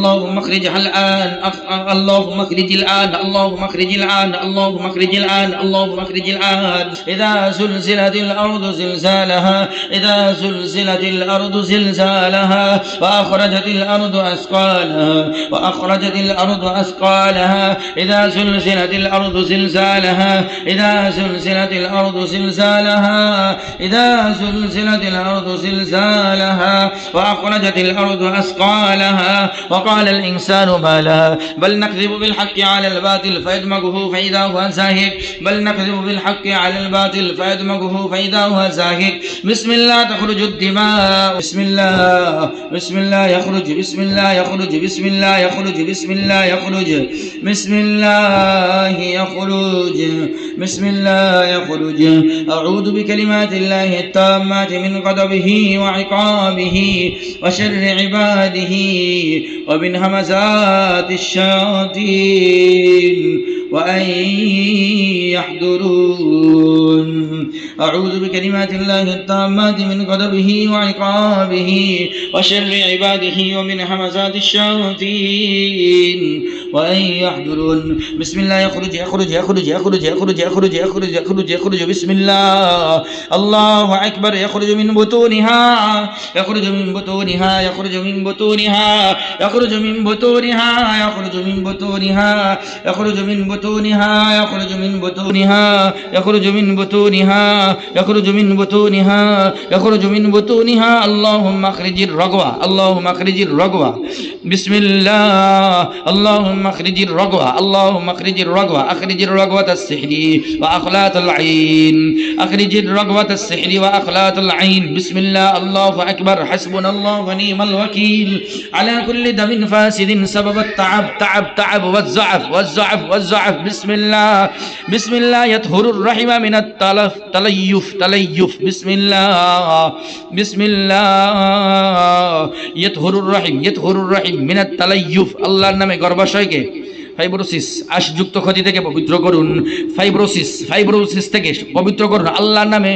اللهم اخرجها الآن اللهم اخرج الآن اللهم اخرج الآن اللهم اخرج الآن اللهم اخرج الآن إذا زلزلت الأرض زلزالها إذا زلزلت الأرض زلزالها وأخرجت الأرض أثقالها وأخرجت الأرض أثقالها إذا زلزلت الأرض زلزالها إذا زلزلت الأرض زلزالها إذا زلزلت الأرض زلزالها وأخرجت الأرض أثقالها وقال الإنسان ما لها بل نكذب بالحق على الباطل فيدمغه فإذا هو زاهق بل نكذب بالحق على الباطل فيدمغه فإذا هو زاهق بسم الله تخرج الدماء بسم الله يخرج بسم الله يخرج بسم الله يخرج بسم الله يخرج بسم الله يخرج بسم الله يخرج أعوذ بكلمات الله التامات من غضبه وعقابه وشر عباده ومن همزات الشياطين وأن يحضرون أعوذ بكلمات الله التامات من غضبه وعقابه وشر عباده ومن همزات الشياطين وأن يحضرون بسم الله يخرج يخرج يخرج يخرج يخرج يخرج يخرج يخرج يخرج بسم الله الله أكبر يخرج من بطونها يخرج من بطونها يخرج من بطونها يخرج من بطونها يخرج من بطونها يخرج من بطونها يخرج من بطونها يخرج من بطونها يخرج من بطونها يخرج من بطونها اللهم اخرج الرغوة اللهم اخرج الرغوة بسم الله اللهم اخرج الرغوة اللهم اخرج الرغوة اخرج الرغوة السحر واخلاط العين اخرج الرغوة السحر واخلاط العين بسم الله الله اكبر حسبنا الله ونعم الوكيل على كل دم فاسد سبب التعب تعب تعب والزعف والزعف والزعف بسم الله بسم الله يطهر الرحم من التلف تليف تليف بسم الله بسم الله يطهر الرحم يطهر الرحم من التليف আল্লাহর নামে গর্ভাশয়কে ফাইব্রোসিস আশযুক্ত ক্ষতি থেকে পবিত্র করুন ফাইব্রোসিস থেকে পবিত্র করুন আল্লাহর নামে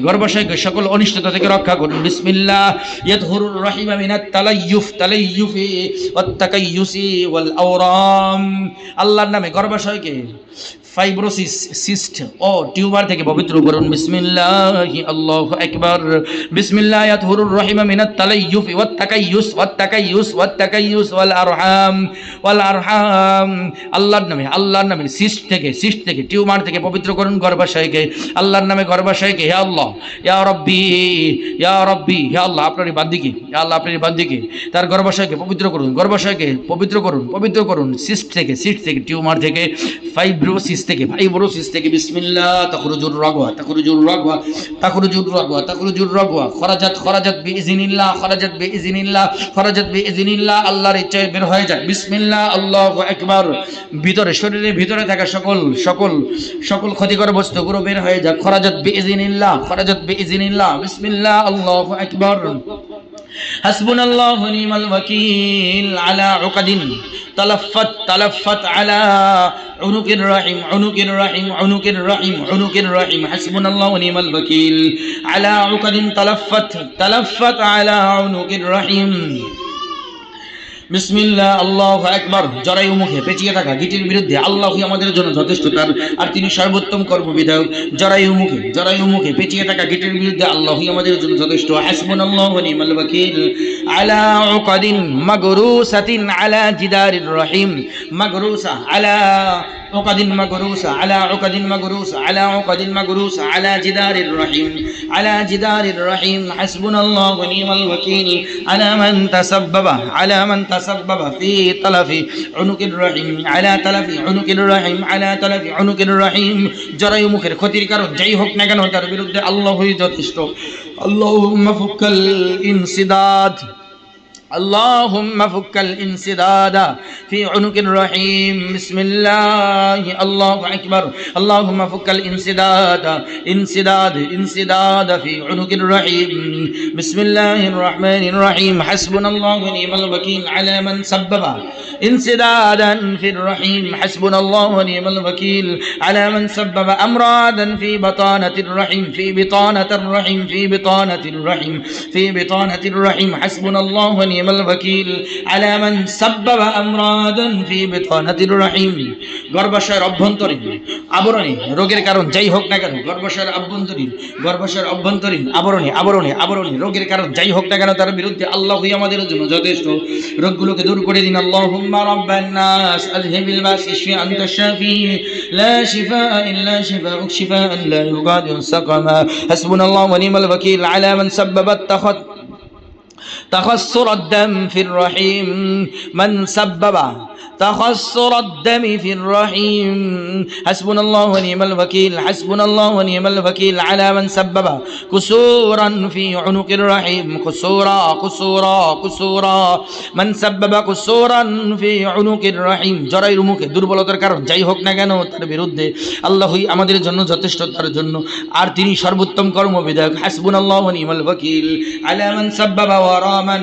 গর্ভাশয়কে সকল অনিষ্টতা থেকে রক্ষা করুন বিসমিল্লাহ ইয়াতহুরুর রহিমা মিনাত তালাইয়ুফি ওয়াত তাকাইয়ুসি ওয়াল আওরাম আল্লাহর নামে গর্ভাশয়কে ফাইব্রোসিস সিস্ট ও টিউমার থেকে পবিত্র করুন বিসমিল্লাহি আল্লাহু আকবার বিসমিল্লাহ ইয়াতহুরুর রহিমা মিনাত তালাইয়ুফি ওয়াত তাকাইয়ুস ওয়াল আরহাম আল্লাহর নামে সিস্ট থেকে টিউমার থেকে পবিত্র করুন গর্ভাশয়কে আল্লাহর নামে গর্ভাশয়কে হে আল্লাহ ইয়া রাব্বি হে আল্লাহ আপনারই বান্দিকে তার গর্ভাশয়কে পবিত্র করুন সিস্ট থেকে টিউমার থেকে ফাইব্রোসিস থেকে বিসমিল্লাহ তাখরুজুর রাগওয়া খরাজাত বিইজনিল্লাহ আল্লাহর ইচ্ছায় বের হয়ে যায় বিসমিল্লাহ আল্লাহু আকবার ভিতরে শরীরের ভিতরে থাকা সকল ক্ষতিকর বস্তুগুলো বের হয়ে যায় খরাজাত বিইজনিল্লাহ বিসমিল্লাহ আল্লাহু আকবার হাসবুনাল্লাহু ওয়া নি'মাল ওয়াকিল আলা উকাদিন تلفت على عنق الرحيم حسبنا الله ونعم الوكيل على عقد تلفت على عنق الرحيم বিসমিল্লাহ আল্লাহু আকবার জরায়ু মুখে পেঁচিয়ে থাকা গিটির বিরুদ্ধে আল্লাহই আমাদের জন্য যথেষ্ট তার আর তিনি সর্বোত্তম কর্মবিধায়ক জরায়ু মুখে পেঁচিয়ে থাকা গিটির বিরুদ্ধে আল্লাহই আমাদের জন্য যথেষ্ট হাসবুনাল্লাহু ওয়া নি'মাল ওয়াকিল আলা উকাদিন মাগরুসাতিন আলা জিদারির রহিম মাগরুসা আলা عقد مغروسة على عقد مغروسة على جدار الرحيم حسبنا الله ونعم الوكيل على من تسبب في تلف عنق الرحيم على تلف عنق الرحيم জরায়ু মুখের ক্ষতির কারণ যাই হোক না কেন তার বিরুদ্ধে আল্লাহই যথেষ্ট اللهم فك الانسداد اللهم فك الانسداد في عنق الرحيم بسم الله الله أكبر اللهم فك انسداد في عنق الرحيم بسم الله الرحمن الرحيم حسبنا الله ونعم الوكيل على من سبب انسدادا في الرحيم حسبنا الله ونعم الوكيل على من سبب أمراضا في بطانة الرحم حسبنا الله ونعم الوكيل على من سبب أمراضا في بطانة الرحم গর্ভাশয়ের অভ্যন্তরীণ আবরণী রোগের কারণ যাই হোক না কেন গর্ভাশয়ের অভ্যন্তরীণ আবরণী রোগের কারণ যাই হোক না কেন তার বিরুদ্ধে আল্লাহই আমাদের জন্য যথেষ্ট রোগগুলোকে দূর করে দিন আল্লাহুম্মা রাব্বান নাস আযহিবিল বাস ইশফি আনতা শাফি লা শিফাআ ইল্লা শিফাউক শিফাআন লা ইউগাদিরু সাকামা হাসবুনাল্লাহু ওয়া নি'মাল ওয়াকিল আলা মান সাব্বাবা تخسر الدم في الرحيم من سبب تخسر الدم في الرحيم حسبنا الله ونعم الوكيل على من سبب كسورا في عنق الرحيم كسورا من سبب كسورا في عنق الرحيم জরায়ুর মুখে দুর্বলতার কারণ যাই হোক না কেন তার বিরুদ্ধে আল্লাহই আমাদের জন্য যথেষ্ট তার জন্য আর তিনি সর্বোত্তম কর্মবিধায়ক হাসবুনাল্লাহু ওয়া নি'মাল ওয়াকিল আলা মান সাব্বাবা ওয়ারামান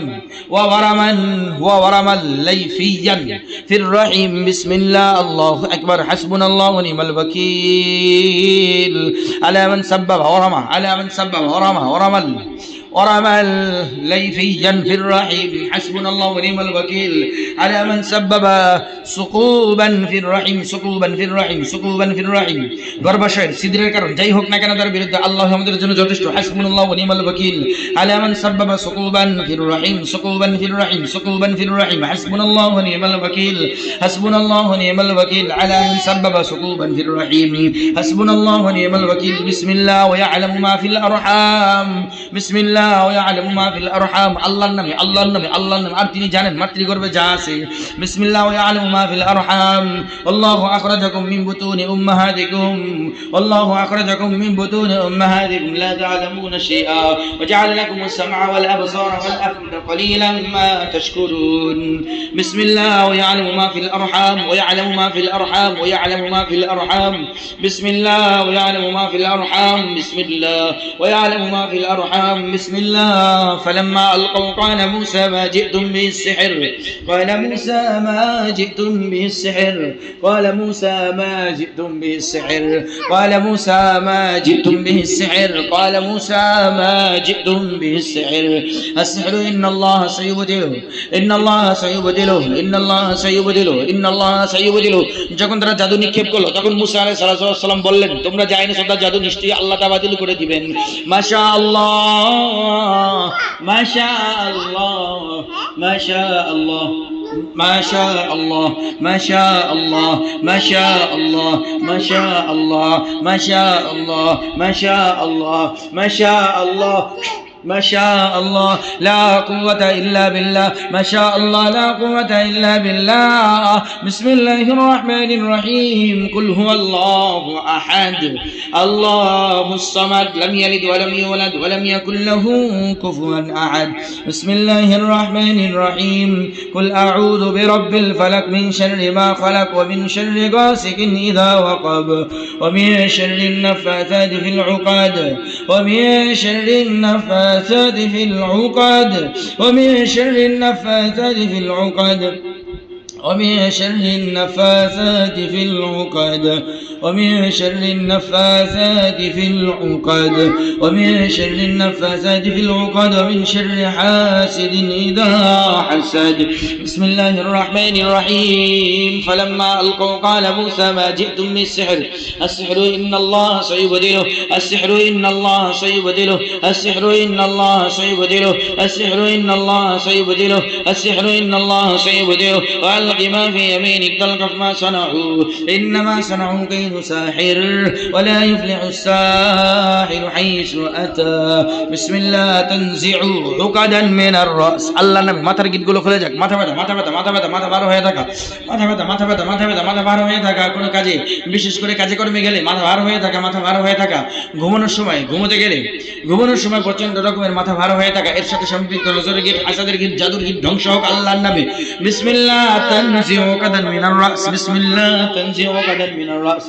লাইফিয়ান في الرحيم بسم الله الله أكبر حسبنا الله ونعم الوكيل على من سبب ورمى على من سبب ورمى ليفيا في الرحيم حسبنا الله ونعم الوكيل على من سبب سقوبا في الرحيم গর্ভাশয়ের ছিদ্রের কারণ যাই হোক না কেন তার বিরুদ্ধে আল্লাহ আমাদের জন্য যথেষ্ট হাসবুনাল্লাহু ওয়া নি'মাল ওয়াকিল আলা মান সাব্বাবা সুকুবান ফির রহিম হাসবুনাল্লাহু ওয়া নি'মাল ওয়াকিল আলা মান সাব্বাবা সুকুবান ফির রহিম হাসবুনাল্লাহু ওয়া নি'মাল ওয়াকিল বিসমিল্লাহ ওয়া ইয়ালামু মা ফিল আরহাম বিসমিল্লাহ ওয়া ইয়ালামু মা ফিল আরহাম আল্লাহর নামে আর তিনি জানেন মাতৃগর্ভে যা আছে বিসমিল্লাহ ওয়া ইয়ালামু মা ফিল আরহাম আল্লাহু আখরাজাকুম মিন বুতুনি উম্মাহাতিকুম والله أخرجكم من بطون أمهاتكم لا تعلمون شيئا وجعل لكم السمع والأبصار والأفئدة قليلا ما تشكرون بسم الله ويعلم ما في الأرحام بسم الله ويعلم ما في الأرحام بسم الله فلما ألقوا قال موسى ما جئتم به السحر قال موسى ما جئتم به السحر قال موسى ما جئتم به السحر السحر إن الله سيبدله যখন তারা জাদু নিক্ষেপ করলো তখন মুসা আলাইহিস সালাম বললেন তোমরা যা এনেছো তার জাদু নিশ্চয়ই আল্লাহ তা বাতিল করে দিবেন মাশাআল্লাহ ما شاء الله ما شاء الله ما شاء الله ما شاء الله ما شاء الله ما شاء الله ما شاء الله ما شاء الله لا قوة إلا بالله ما شاء الله لا قوة إلا بالله بسم الله الرحمن الرحيم قل هو الله أحد الله الصمد لم يلد ولم يولد ولم يكن له كفوا أحد بسم الله الرحمن الرحيم قل أعوذ برب الفلق من شر ما خلق ومن شر غاسق إذا وقب ومن شر النفاثات في العقد ومن شر النفاثات في العقد ومن شر النفاثات في العقد ومن شر النفاثات في العقد ومن شر النفاثات في العقد ومن شر النفاثات في العقد ومن شر حاسد إذا حسد بسم الله الرحمن الرحيم فلما ألقوا قال موسى ما جئتم بالسحر السحر إن الله سيبدله السحر إن الله سيبدله السحر إن الله سيبدله السحر إن الله سيبدله السحر إن الله سيبدله وألق ما في يمينك تلقف ما صنعوا إنما صنعوا كيد ساحر ولا يفلح الساحر حيث أتى بسم الله تنزع عقدا من الرأس الله نبي মাথার গিটগুলো খুলে যাক মাথা বার হয়ে থাকা মাথা বার হয়ে থাকা কোনো কাজে বিশেষ করে কাজে কর্মে গেলে মাথা ভার হয়ে থাকা ঘুমানোর সময় প্রচন্ড রকমের মাথা ভার হয়ে থাকা এর সাথে সম্পৃক্ত নজরের গিট হাসাদের গিট জাদুর গিট ধ্বংস হোক আল্লাহর নামে বিসমিল্লাহ تنزع عقدا من الرأس بسم الله تنزع عقدا من الرأس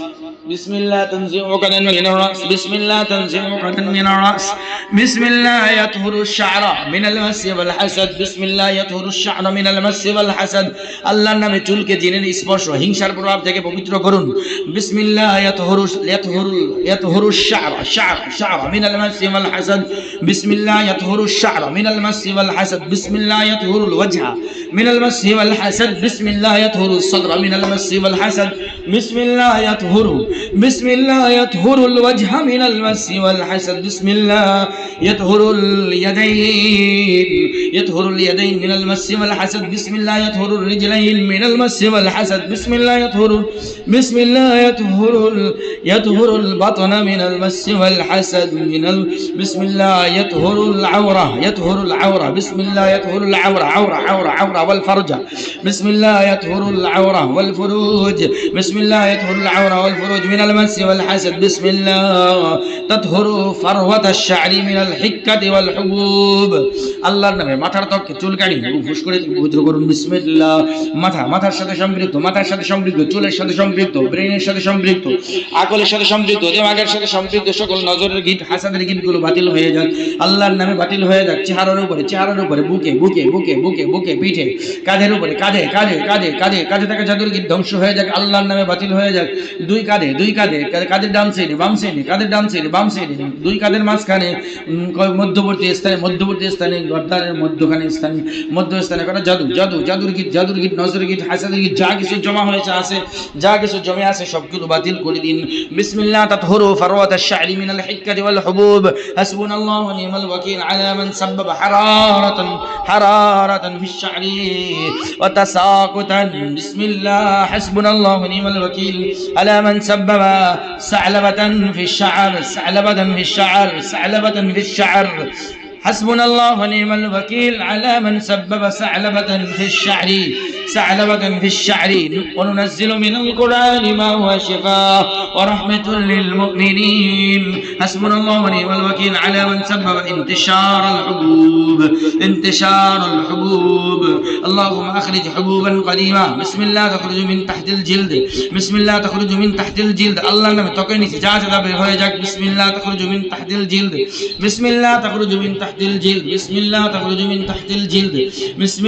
بسم الله تنزع عقدا من الرأس بسم الله تنزع عقدا من الرأس بسم الله يطهر الشعر من المس والحسد بسم الله يطهر الشعر من المس والحسد আল্লাহর নামে চুলকে জিনের স্পর্শ হিংসার প্রভাব থেকে পবিত্র করুন بسم الله يطهر الشعر من المس والحسد بسم الله يطهر الشعر من المس والحسد بسم الله يطهر الوجه من المس والحسد بسم الله يطهر الصدر من المس والحسد بسم الله يطهر الوجه من المس والحسد بسم الله يطهر اليدين من المس والحسد بسم الله يطهر الرجلين من المس والحسد بسم الله يطهر البطن من المس والحسد بسم الله يطهر العورة بسم الله يطهر العورة عورة والفرج بسم الله يطهر العورة والفروج بسم الله يطهر العورة والفروج من المس والحسد بسم الله تطهر فروة الشعر من الحكة والحبوب আল্লাহর নামে মাথার ত্বক চুলকানি ফুস করে পবিত্র করুন বিসমিল্লাহ মাথার সাথে সম্পৃক্ত চুলের সাথে সম্পৃক্ত ব্রেনের সাথে সম্পৃক্ত আকলের সাথে সম্পৃক্ত দিমাগের সাথে সম্পৃক্ত সকল নজরের গীত হাসাদের গীতগুলো বাতিল হয়ে যাক আল্লাহর নামে বাতিল হয়ে যাক চেহারার উপরে বুকে পিঠে কাঁধের উপরে কাঁধে থাকা জাদুর গীত ধ্বংস হয়ে যাক আল্লাহর নামে বাতিল হয়ে যাক দুই কাঁধের ডান সাইডে বাম সাইডে কাঁধের ডান সাইডে বাম সাইডে দুই কাঁধের মাঝখানে মধ্যবর্তী স্থানে গর্দানের মধ্যস্থানে করা জাদুর গীত নজরের গীত হাসাদের গীত যা কিছু জমা হয়েছে আছে যা কিছু জমে আছে সবগুলো বাতিল করে দিন বিসমিল্লাহ তাতহুরু ফারওয়াত আশ-শা'রি মিনাল হিক্কাতি ওয়াল হুবুব হাসবুনাল্লাহু ওয়া নি'মাল ওয়াকিল আলা মান সাব্বাবা হারারাতান ফিশ-শা'রি ওয়া তাসাকুতান বিসমিল্লাহ হাসবুনাল্লাহু ওয়া নি'মাল ওয়াকিল আলা মান সাব্বাবা সা'লাবাতান ফিশ-শা'r حسبنا الله ونعم الوكيل على من سبب ثعلبة في الشعر وننزل من القرآن ما هو شفاء ورحمة للمؤمنين حسبنا الله ونعم الوكيل على من سبب انتشار الحبوب اللهم أخرج حبوبا قديمة بسم الله تخرج من تحت الجلد الله نعم توقعني سجاجة بهجاك بسم الله تخرج من تحت الجلد بسم الله تخرج من تحت الجلد بسم الله تخرج من تحت الجلد بسم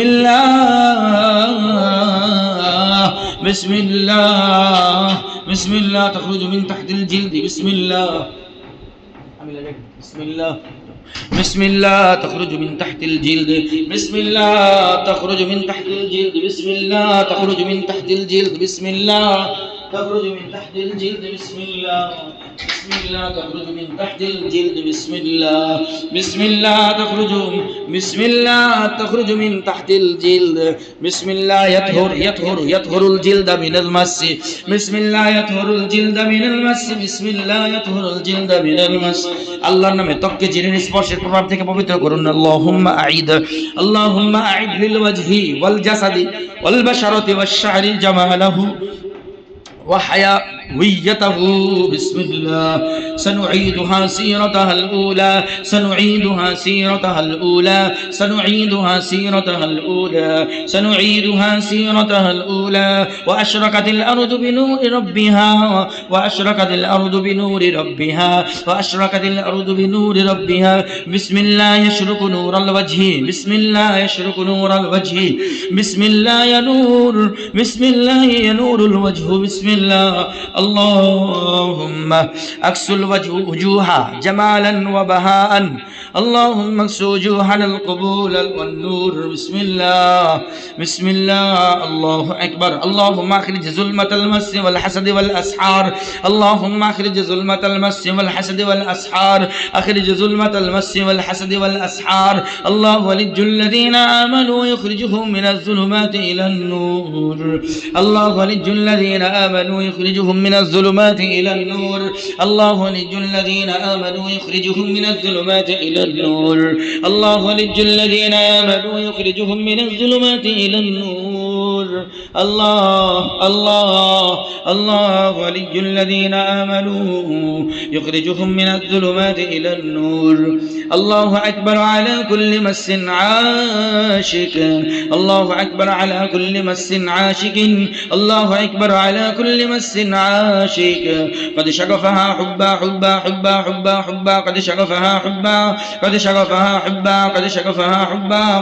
الله تخرج من تحت الجلد بسم الله بسم الله تخرج من تحت الجلد بسم الله تخرج من تحت الجلد بسم الله تخرج من تحت الجلد بسم الله تخرج من تحت الجلد بسم الله تخرج من تحت الجلد بسم الله تخرج من تحت الجلد بسم الله يطهر الجلد من المس بسم الله يطهر الجلد من المس بسم الله يطهر الجلد من المس আল্লাহর নামে ত্বককে জিনের স্পর্শের প্রভাব থেকে পবিত্র করুন আল্লাহুম্মা আ'id লিল ওয়াজহি ওয়াল জাসাদি ওয়াল বাশারাতি ওয়াশ শা'রি জামালাহু وحيويته بسم الله سنعيدها سيرتها الأولى وأشرقت الأرض بنور ربها بسم الله يشرق نور الوجه بسم الله ينور الوجه بسم الله اللهم اكسو الوجوه جمالا وبهاء اللهم اكسو وجوهنا القبول والنور بسم الله الله اكبر اللهم اخرج ظلمة المس والحسد والاسحار اللهم اخرج ظلمة المس والحسد والاسحار اخرج ظلمة المس والحسد والاسحار الله ولي الذين امنوا يخرجهم من الظلمات الى النور الله ولي الذين امنوا يخرجهم من الظلمات إلى النور الله ولي الذين آمنوا يخرجهم من الظلمات إلى النور الله ولي الذين آمنوا يخرجهم من الظلمات إلى النور الله ولي الذين آمنوا يخرجهم من الظلمات إلى النور الله أكبر على كل مس عاشق الله أكبر على كل مس عاشق الله أكبر على كل مس عاشق قد شغفها حبا قد شغفها حبا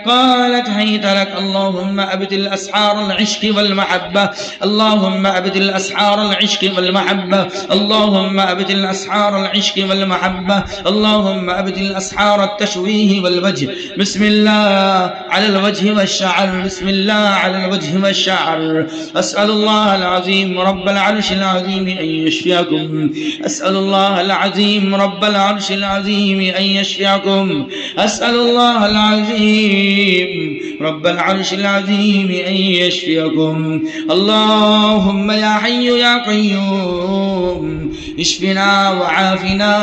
قالت حيت لك اللهم أبت الأسحار العشق والمحبة اللهم أبت الأسحار العشق والمحبة اللهم أبت الأسحار العشق والمحبة اللهم أبت الأسحار التشويه والوجه بسم الله على الوجه والشعر بسم الله على الوجه والشعر أسأل الله العظيم رب العرش العظيم أن يشفيكم أسأل الله العظيم رب العرش العظيم أن يشفيكم أسأل الله العظيم رب العرش العظيم أن يشفيكم اللهم يا حي يا قيوم اشفنا وعافنا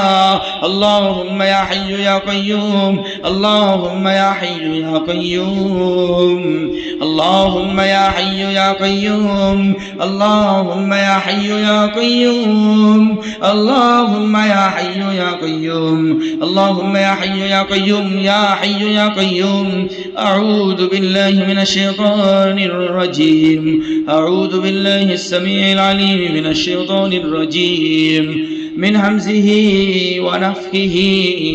اللهم يا حي يا قيوم اللهم يا حي يا قيوم اللهم يا حي يا قيوم اللهم يا حي يا قيوم اللهم يا حي يا قيوم اللهم يا حي يا قيوم يا حي يا قيوم أعوذ بالله من الشيطان الرجيم أعوذ بالله السميع العليم من الشيطان الرجيم من همزه ونفخه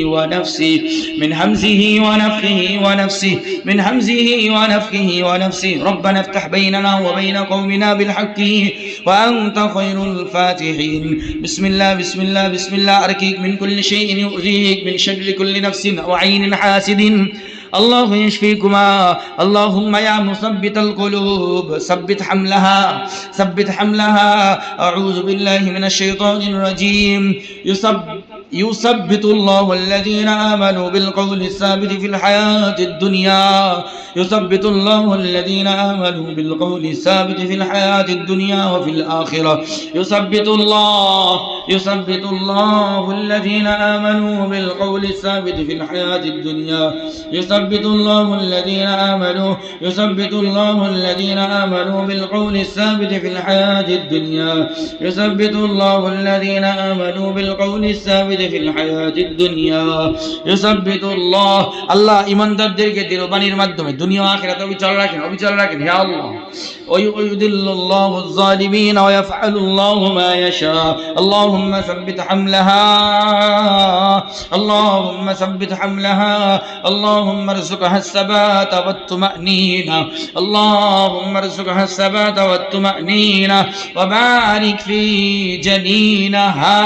ونفسه من همزه ونفخه ونفسه من همزه ونفخه ونفسه ربنا افتح بيننا وبين قومنا بالحق وأنت خير الفاتحين بسم الله بسم الله بسم الله أركيك من كل شيء يؤذيك من شر كل نفس وعين حاسد الله يشفيكما اللهم يا مثبت القلوب ثبت حملها ثبت حملها أعوذ بالله من الشيطان الرجيم يثبت الله الذين آمنوا بالقول الثابت في الحياة الدنيا يثبت الله الذين آمنوا بالقول الثابت في الحياة الدنيا وفي الآخرة يثبت الله الذين آمنوا بالقول الثابت في الحياة الدنيا يثبت الله الذين آمنوا يثبت الله الذين آمنوا بالقول الثابت في الحياة الدنيا يثبت الله الذين آمنوا بالقول الثابت في الحياة الدنيا يثبت الله الله ইমানদারদেরকে দিলবানির মাধ্যমে দুনিয়া ও আখিরাতে অবিচল রাখেন ইয়া আল্লাহ ويذل الله الظالمين ويفعل الله ما يشاء اللهم ثبت حملها اللهم ثبت حملها اللهم ارزقها الثبات والطمأنينة اللهم ارزقها الثبات والطمأنينة وبارك في جنينها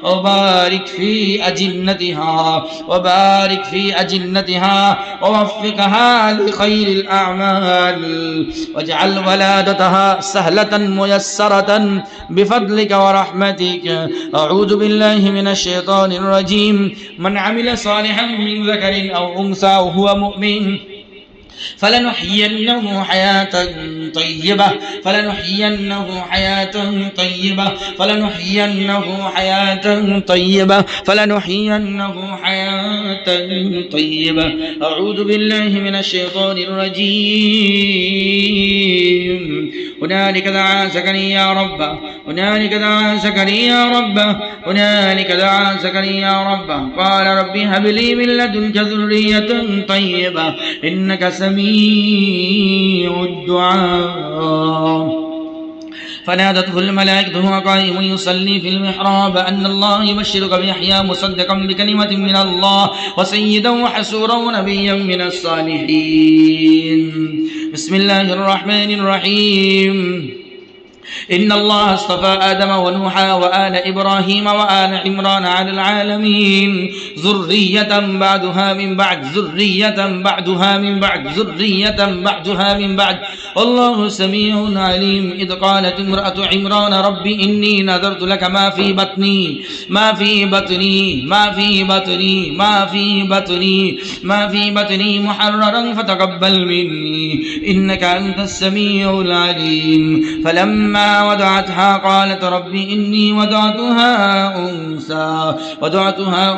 وبارك في أجنتها وبارك في أجنتها ووفقها لخير الأعمال واجعل ولادتها سهلة ميسرة بفضلك ورحمتك أعوذ بالله من الشيطان الرجيم من عمل صالحا من ذكر أو أنثى وهو مؤمن فلنحيينه حياة طيبة فلنحيينه حياة طيبة فلنحيينه حياة طيبة فلنحيينه حياة طيبة أعوذ بالله من الشيطان الرجيم هنالك دعا زكريا ربه هنالك دعا زكريا ربه هنالك دعا زكريا ربه قال رب هب لي من لدنك ذرية طيبة إنك سميع الدعاء فنادته الملائكة وهو قائم يصلي في المحراب أن الله يبشرك بيحيى مصدقا بكلمة من الله وسيدا وحسورا ونبيا من الصالحين بسم الله الرحمن الرحيم إن الله اصطفى آدم ونوحا وآل إبراهيم وآل عمران على العالمين ذرية بعدها من بعد ذرية بعدها من بعد ذرية بعدها من بعد والله سميع عليم إذ قالت امرأة عمران رب إني نذرت لك ما في بطني ما في بطني ما في بطني ما في بطني ما في بطني محررا فتقبل مني إنك أنت السميع العليم فلما وضعتها قالت رب إني وضعتها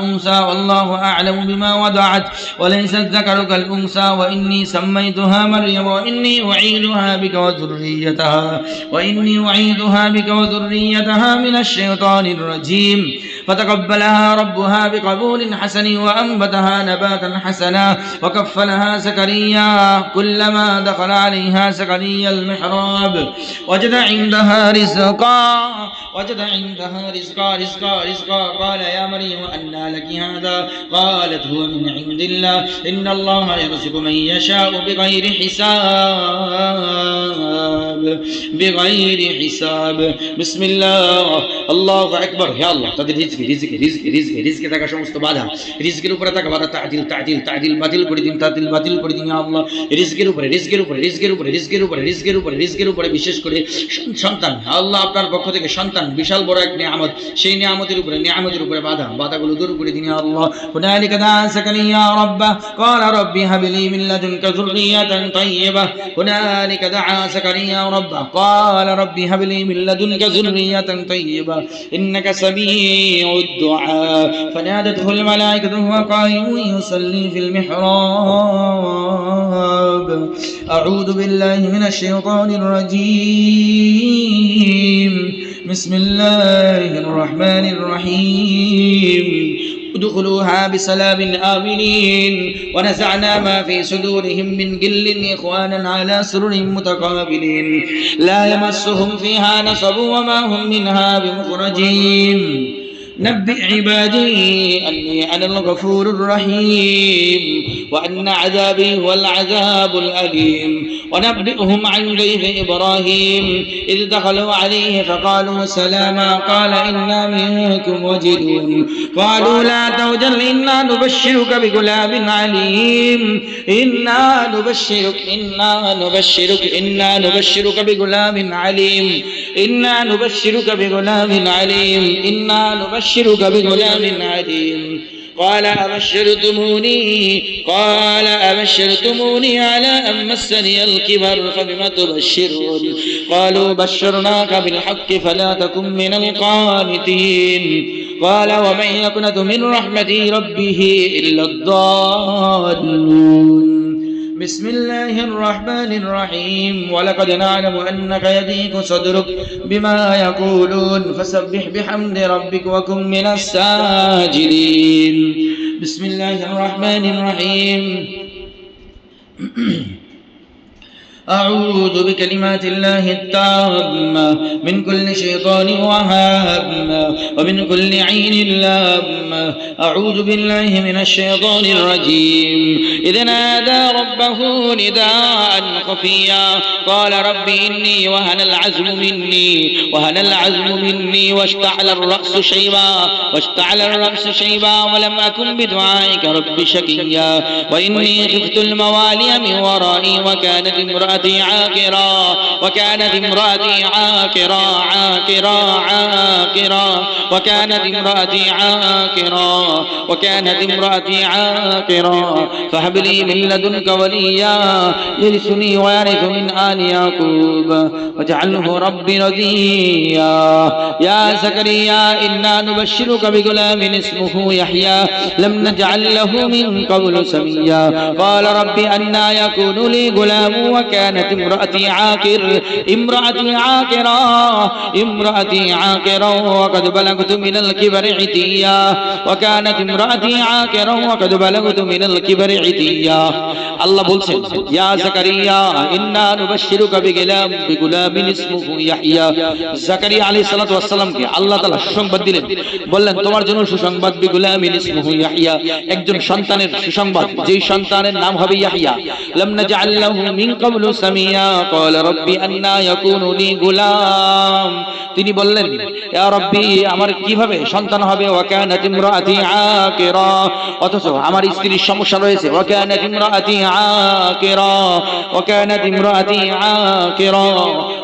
أنثى والله أعلم بما وضعت وليس الذكر كالأنثى وإني سميتها مريم وإني أعيذها بك وذريتها من الشيطان الرجيم فتقبلها ربها بقبول حسن وأنبتها نباتا حسنا وكفلها زكريا كلما دخل عليها زكريا المحراب وجد عندها رزقا قال يا مريم أنى لك هذا قالت هو من عند الله إن الله يرزق من يشاء بغير حساب بسم الله الله أكبر يا الله তাদের রিজকে থাকা সমস্ত বাধা রিজকের উপরে থাকা বাধা তা'দিল বাতিল করে দিন ইয়া আল্লাহ রিজকের উপরে বিশেষ করে সন্তান আল্লাহ আপনার পক্ষ থেকে সন্তান বিশাল বড় এক নিয়ামত সেই নিয়ামতের উপরে বাধাগুলো দূর করে দিন ইয়া আল্লাহ হুনালিকা দা'a যাকারিয়া রাব্বাহ ক্বালা রাব্বি হাব লি মিন লাদুনকা যুররিয়াতান তাইয়্যিবাহ হুনালিকা দা'a যাকারিয়া ربه قال رب هب لي من لدنك ذرية طيبة إنك سميع الدعاء فنادته الملائكة وهو قائم يصلي في المحراب أعوذ بالله من الشيطان الرجيم بسم الله الرحمن الرحيم ادخلوها بسلام آمنين ونزعنا ما في صدورهم من غل إخوانا على سرر متقابلين لا يمسهم فيها نصب وما هم منها بمخرجين نبئ عبادي أني أنا الغفور الرحيم وأن عذابي هو العذاب الأليم ونبئهم عن ضيف إبراهيم إذ دخلوا عليه فقالوا سلاما قال إنا منكم وجلون قالوا لا توجل إنا نبشرك بغلام عليم إنا نبشرك بغلام عليم إنا نبشرك بغلام عليم إنا نبشرك بغلام عليم قال أبشرتموني على أن مسني الكبر فبم تبشرون قالوا بشرناك بالحق فلا تكن من القانتين قال ومن يقنط من رحمة ربه إلا الضالون بسم الله الرحمن الرحيم ولقد نعلم أنك يضيق صدرك بما يقولون فسبح بحمد ربك وكن من الساجدين بسم الله الرحمن الرحيم أعوذ بكلمات الله التامة من كل شيطان وهامة ومن كل عين لامة أعوذ بالله من الشيطان الرجيم إذ نادى ربه نداء خفيا قال رب إني وهن العزم مني واشتعل الرأس شيبا ولم أكن بدعائك رب شقيا وإني خفت الموالي من ورائي وكانت امرأتي عاقرا فهب لي من لدنك وليا يرثني ويرث من آل يعقوب واجعله ربي رضيا يا زكريا إنا نبشرك بغلام اسمه يحيى لم نجعل له من قبل سميا قال رب أنى يكون لي غلام وكانت امرأتي عاقرا وقد بلغت من الكبر عتيا الله বলছেন ইয়া জাকারিয়া ইন্না নুবাশশিরুকা বিগুলামিন ইসমুহু ইয়াহইয়া জাকারিয়া আলাইহিস সালাতু ওয়াস সালামকে আল্লাহ তাআলা সুসংবাদ দিলেন বললেন তোমার জন্য সুসংবাদ বিগুলামিন ইসমুহু ইয়াহইয়া একজন সন্তানের সুসংবাদ যেই সন্তানের নাম হবে ইয়াহইয়া লাম নাজআল লাহু মিন ক্বাবলু সামিয়া ক্বালা রাব্বি আন্না ইয়াকুনু লি গুলাম তিনি বললেন ইয়া রাব্বি আমার কিভাবে সন্তান হবে ওয়া কানাত ইমরাআতি আকিরা অথচ আমার স্ত্রীর সমস্যা রয়েছে ওয়া কানাত ইমরাআতি আকিরা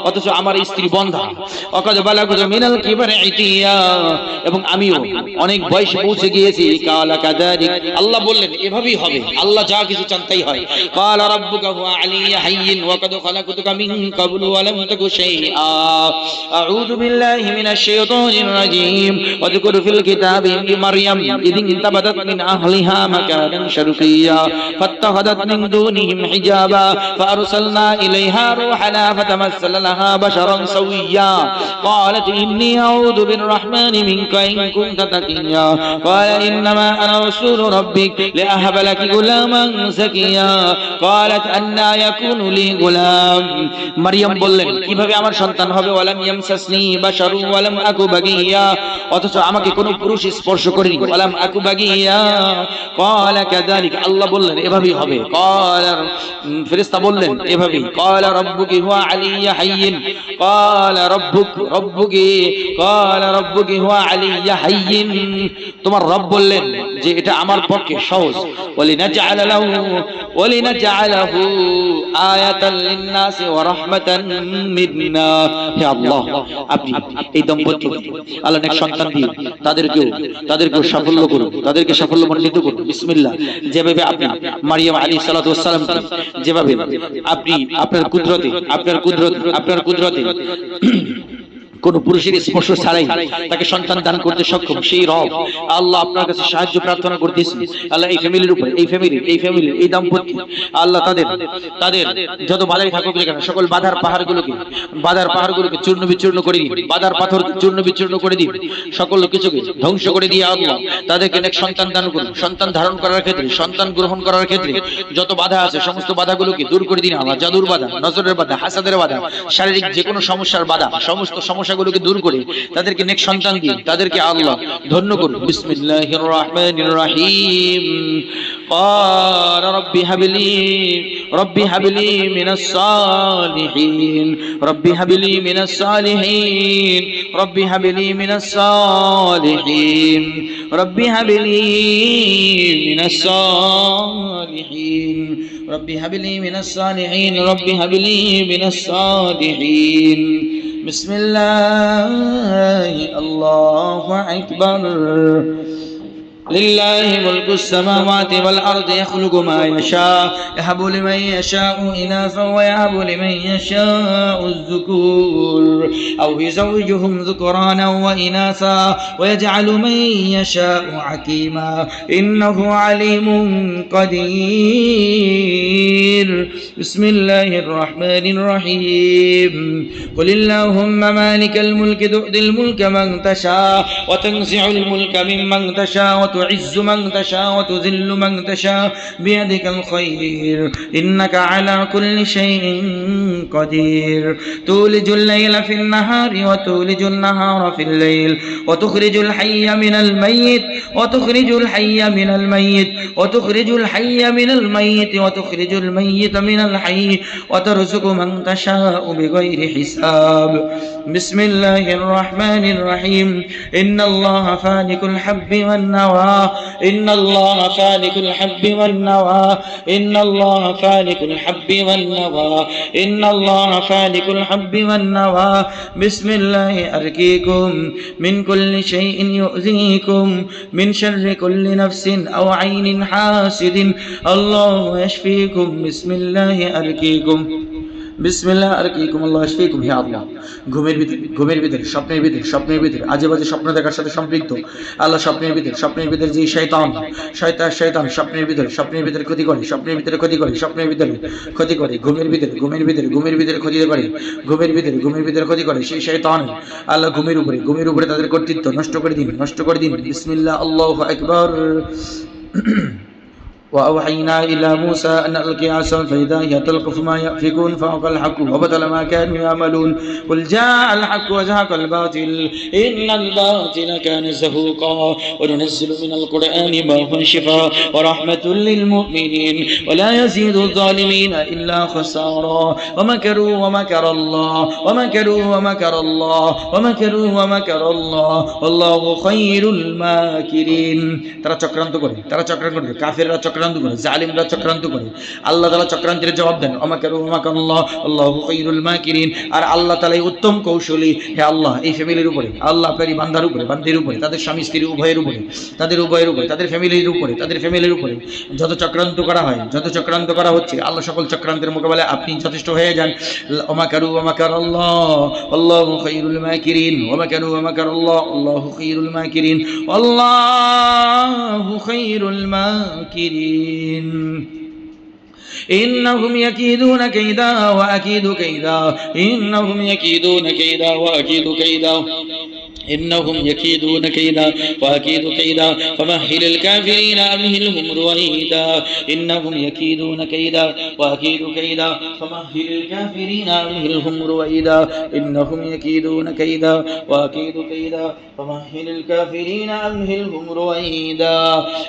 অথচ আমার স্ত্রী বন্ধা ওয়াকাদ বালাগতু মিনাল কিবরি ইতিয়া এবং আমিও অনেক বয়সে পৌঁছে গিয়েছি কালা কাযালিক আল্লাহ বললেন এভাবেই হবে আল্লাহ যা কিছু চান তাই হয় ক্বালা রাব্বুকা হুয়া আলিয়্যা হাইয়্যিন ওয়া কাদ খালাকতুকা মিন ক্বাবলু ওয়া লাম তাকু শাইআ আউযু বিল্লাহি মিনাশ শাইতানির রাজীম ওয়াযকুর ফিল কিতাবি মারইয়াম ইযিন তাবাদাত মিন আহলিহা মাকানান শারকিয়্যা ফাত্তাখাদাত মিন দুনিহিম হিজাবা ফাআরসালনা ইলাইহা রূহানা ফাতামাssala লাহা বাশারান সাওয়্যা قالت إني أعوذ بالرحمن منك إن كنت تقيا قال إنما أنا رسول ربك لأهب لك غلاما زكيا قالت أنى يكون لي غلام مريم বললেন কিভাবে আমার সন্তান হবে ওয়ালাম ইয়ামসাসনি বাশারু ওয়ালাম আকু বাগিয়া অথচ আমাকে কোনো পুরুষ স্পর্শ করেনি ওয়ালাম আকু বাগিয়া قال كذلك আল্লাহ বললেন এভাবেই হবে قال ফেরেশতা বললেন এভাবেই قال ربك هو علي حي قال ربك هو علي حي তোমার রব বললেন যে এটা আমার পক্ষে সহজ ولنجعله آية للناس ورحمة منا হে আল্লাহ আপনি এই দম্পতি আল্লাহ নেক সন্তান দিন তাদেরকে সাফল্য করুন তাদেরকে সাফল্যমণ্ডিত করুন বিসমিল্লাহ যেভাবে আপনি মারিয়াম আলাইহিস সাল্লাতু ওয়াস সালাম যেভাবে আপনি আপনার কুদরতে কোন পুরুষের স্পর্শ ছাড়াই তাকে সন্তান দান করতে সক্ষম সেই রব আল্লাহ আপনার কাছে সাহায্য প্রার্থনা করতেছি। আল্লাহ এই ফ্যামিলির উপরে এই দাম্পত্য আল্লাহ তাদের যত বাধাই থাকুক না কেন সকল বাধার পাহাড়গুলোকে চূর্ণ বিচূর্ণ করে দিন, বাধার পাথর চূর্ণ বিচূর্ণ করে দিন, সকল কিছুকে ধ্বংস করে দিয়ে আল্লাহ তাদেরকে নেক সন্তান দান করুন। সন্তান ধারণ করার ক্ষেত্রে, সন্তান গ্রহণ করার ক্ষেত্রে যত বাধা আছে সমস্ত বাধাগুলোকে দূর করে দিন আল্লাহ। জাদুর বাধা, নজরের বাধা, হাসাদের বাধা, শারীরিক যে কোনো সমস্যার বাধা, সমস্ত সমস্যাগুলোকে দূর করে তাদেরকে নেক সন্তান দিন, তাদেরকে আল্লাহ ধন্য করুন। বিসমিল্লাহির রাহমানির রাহিম। قال رب هب لي من الصالحين رب هب لي من الصالحين رب هب لي من الصالحين رب هب لي من الصالحين رب هب لي من الصالحين رب هب لي من الصالحين بسم الله الله أكبر لله ملك السماوات والأرض يخلق ما يشاء يهب لمن يشاء إناثا ويهب لمن يشاء الذكور أو يزوجهم ذكرانا وإناثا ويجعل من يشاء عقيما إنه عليم قدير بسم الله الرحمن الرحيم قل اللهم مالك الملك تؤتي الملك من تشاء وتنزع الملك ممن تشاء وتعز من تشاء وتذل من تشاء بيدك الخير إنك على كل شيء قدير تولج الليل في النهار وتولج النهار في الليل وتخرج الحي من الميت وتخرج الحي من الميت وتخرج الحي من الميت وتخرج الميت من الحي وترزق من تشاء بغير حساب بسم الله الرحمن الرحيم إن الله فالق الحب والنوى إن الله فالق الحب والنوى إن الله فالق الحب والنوى إن الله فالق الحب والنوى بسم الله أرقيكم من كل شيء يؤذيكم من شر كل نفس أو عين حاسد الله يشفيكم بسم الله أرقيكم বিসমিল্লাহ আরকিকুম আল্লাহ ইয়াশফিকুম। হে আল্লাহ, ঘুমের ভিতরে স্বপ্নের ভিতরে আজে বাজে স্বপ্ন দেখার সাথে সম্পৃক্ত আল্লাহ, স্বপ্নের ভিতরে যে শয়তান স্বপ্নের ভিতরে ক্ষতি করে, স্বপ্নের ভিতরে ক্ষতি করে, ঘুমের ভিতরে ক্ষতি করে, ঘুমের ভিতরে ক্ষতি করে, সেই শয়তান আল্লাহ ঘুমের উপরে তাদের কর্তৃত্ব নষ্ট করে দিন। বিসমিল্লাহ আল্লাহু আকবার। وأوحينا إلى موسى أن ألقي عصا فإذا هي تلقف ما يأفكون فوق الحق وبطل ما كانوا يعملون قل جاء الحق وزهق الباطل إن الباطل كان زهوقا وننزل من القرآن ما هو شفاء ورحمة للمؤمنين ولا يزيد الظالمين إلا خسارا ومكروا ومكر الله والله خير الماكرين। তারা চক্রান্ত করে কাফেররা চক্রান্ত করে, জালিমরা চক্রান্ত করে, আল্লাহ তাআলা চক্রান্তের জবাব দেন ওমাকারু ওমাকাল্লাহ আল্লাহু খায়রুল মাকিরিন। আর আল্লাহ তাআলাই উত্তম কৌশলী। হে আল্লাহ, এই ফ্যামিলির উপরে, আল্লাহ আপনারই বান্দার উপরে, বান্দির উপরে, তাদের স্বামী স্ত্রী উভয়ের উপরে, তাদের ফ্যামিলির উপরে যত চক্রান্ত করা হয়, আল্লাহ সকল চক্রান্তের মোকাবেলায় আপনি যথেষ্ট হয়ে যান। ওমাকারু ওমাকারাল্লাহ আল্লাহু খায়রুল মাকিরিন ওমাকারু ওমাকারাল্লাহ আল্লাহু খায়রুল মাকিরিন আল্লাহু খায়রুল মাকিরিন। إنهم يكيدون كيدا وأكيد كيدا إنهم يكيدون كيدا وأكيد كيدا إنهم يكيدون كيدا وأكيد كيدا فمهل الكافرين أمهلهم رويدا إنهم يكيدون كيدا وأكيد كيدا فمهل الكافرين أمهلهم رويدا إنهم يكيدون كيدا وأكيد كيدا فمهل الكافرين أمهلهم رويدا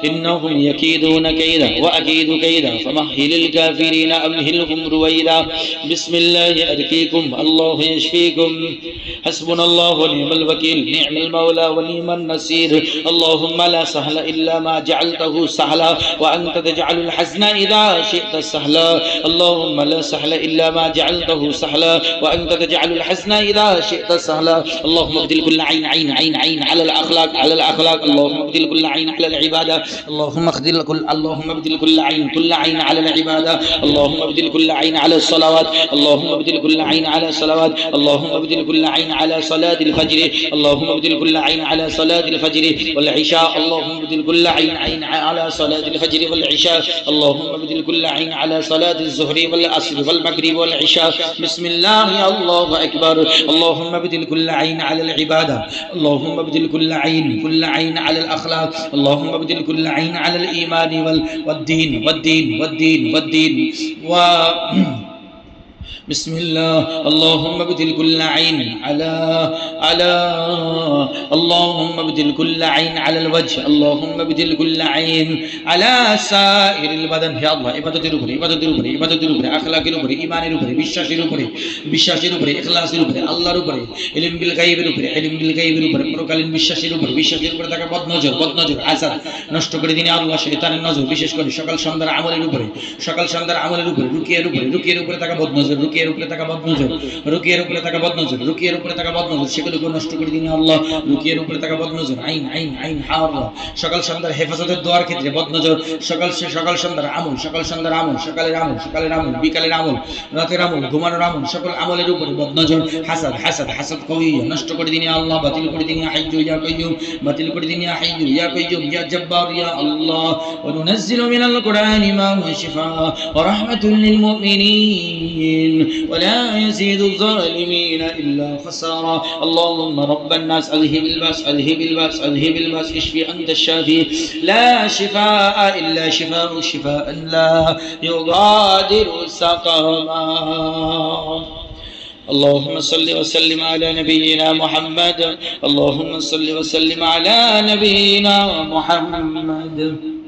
إنهم يكيدون كيدا وأكيد كيدا فمهل الكافرين أمهلهم رويدا بسم الله أرقيكم الله يشفيكم حسبنا الله ونعم الوكيل نعم المولى ونعم النصير اللهم لا سهل إلا ما جعلته سهلا وأنت تجعل الحزن إذا شئت سهلا اللهم لا سهل إلا ما جعلته سهلا وأنت تجعل الحزن إذا شئت سهلا اللهم ابدل كل عين على الأخلاق اللهم ابدل كل عين على العبادة اللهم ابدل كل عين على العبادة اللهم ابدل كل عين على الصلوات اللهم ابدل كل عين على الصلوات اللهم ابدل كل عين على صلاة الفجر اللهم ابدل كل عين على صلاة الفجر والعشاء اللهم ابدل كل عين على صلاة الفجر والعشاء اللهم ابدل كل عين على صلاة الظهر والعصر والمغرب والعشاء بسم الله الله أكبر اللهم ابدل كل عين على العبادة اللهم ابدل كل عين على الأخلاق اللهم ابدل كل عين على الإيمان والدين بسم الله اللهم ابدل كل عين على اللهم ابدل كل عين على الوجه اللهم ابدل كل عين على سائر البدن يا الله ইবাদতের উপরে আখলাকের উপরে ঈমানের উপরে বিশ্বাসের উপরে ইখলাসের উপরে আল্লাহর উপরে ইলম বিল গায়বের উপরে পরকালীন বিশ্বাসের উপরে থাকা বদনজর আসাদ নষ্ট করে দিনে আল্লাহ শয়তানের নজর বিশেষ করে সকাল সন্ধ্যার আমলের উপরে রুকিয়ার উপরে থাকা বদনজর রুকিয়ার উপরে থাকা বদনজর সেগুলোকে নষ্ট করে দিন আল্লাহ রুকিয়ার উপরে থাকা বদনজর আইন হাওয়া সকাল সন্ধ্যার হেফাজতের দোয়ার ক্ষেত্রে বদনজর সকাল সন্ধ্যার আমল সকালের আমল বিকালের আমল রাতের আমল ঘুমানোর আমল সকল আমলের উপরে বদনজর হাসাদ কবিয়া নষ্ট করে দিন আল্লাহ বাতিল করে দিন হাইয়্যু ইয়া কাইয়্যুম ইয়া জব্বার ইয়া আল্লাহ ওয়া নুনাজ্জিলু মিনাল কুরআনি মা হুয়া শিফাআ ওয়া রাহমাতুল লিল মুমিনিন ولا يزيد الظالمين إلا خسارا اللهم رب الناس أذهب الباس اشفي أنت الشافي لا شفاء إلا شفاء لا يغادر سقما اللهم صل وسلم على نبينا محمد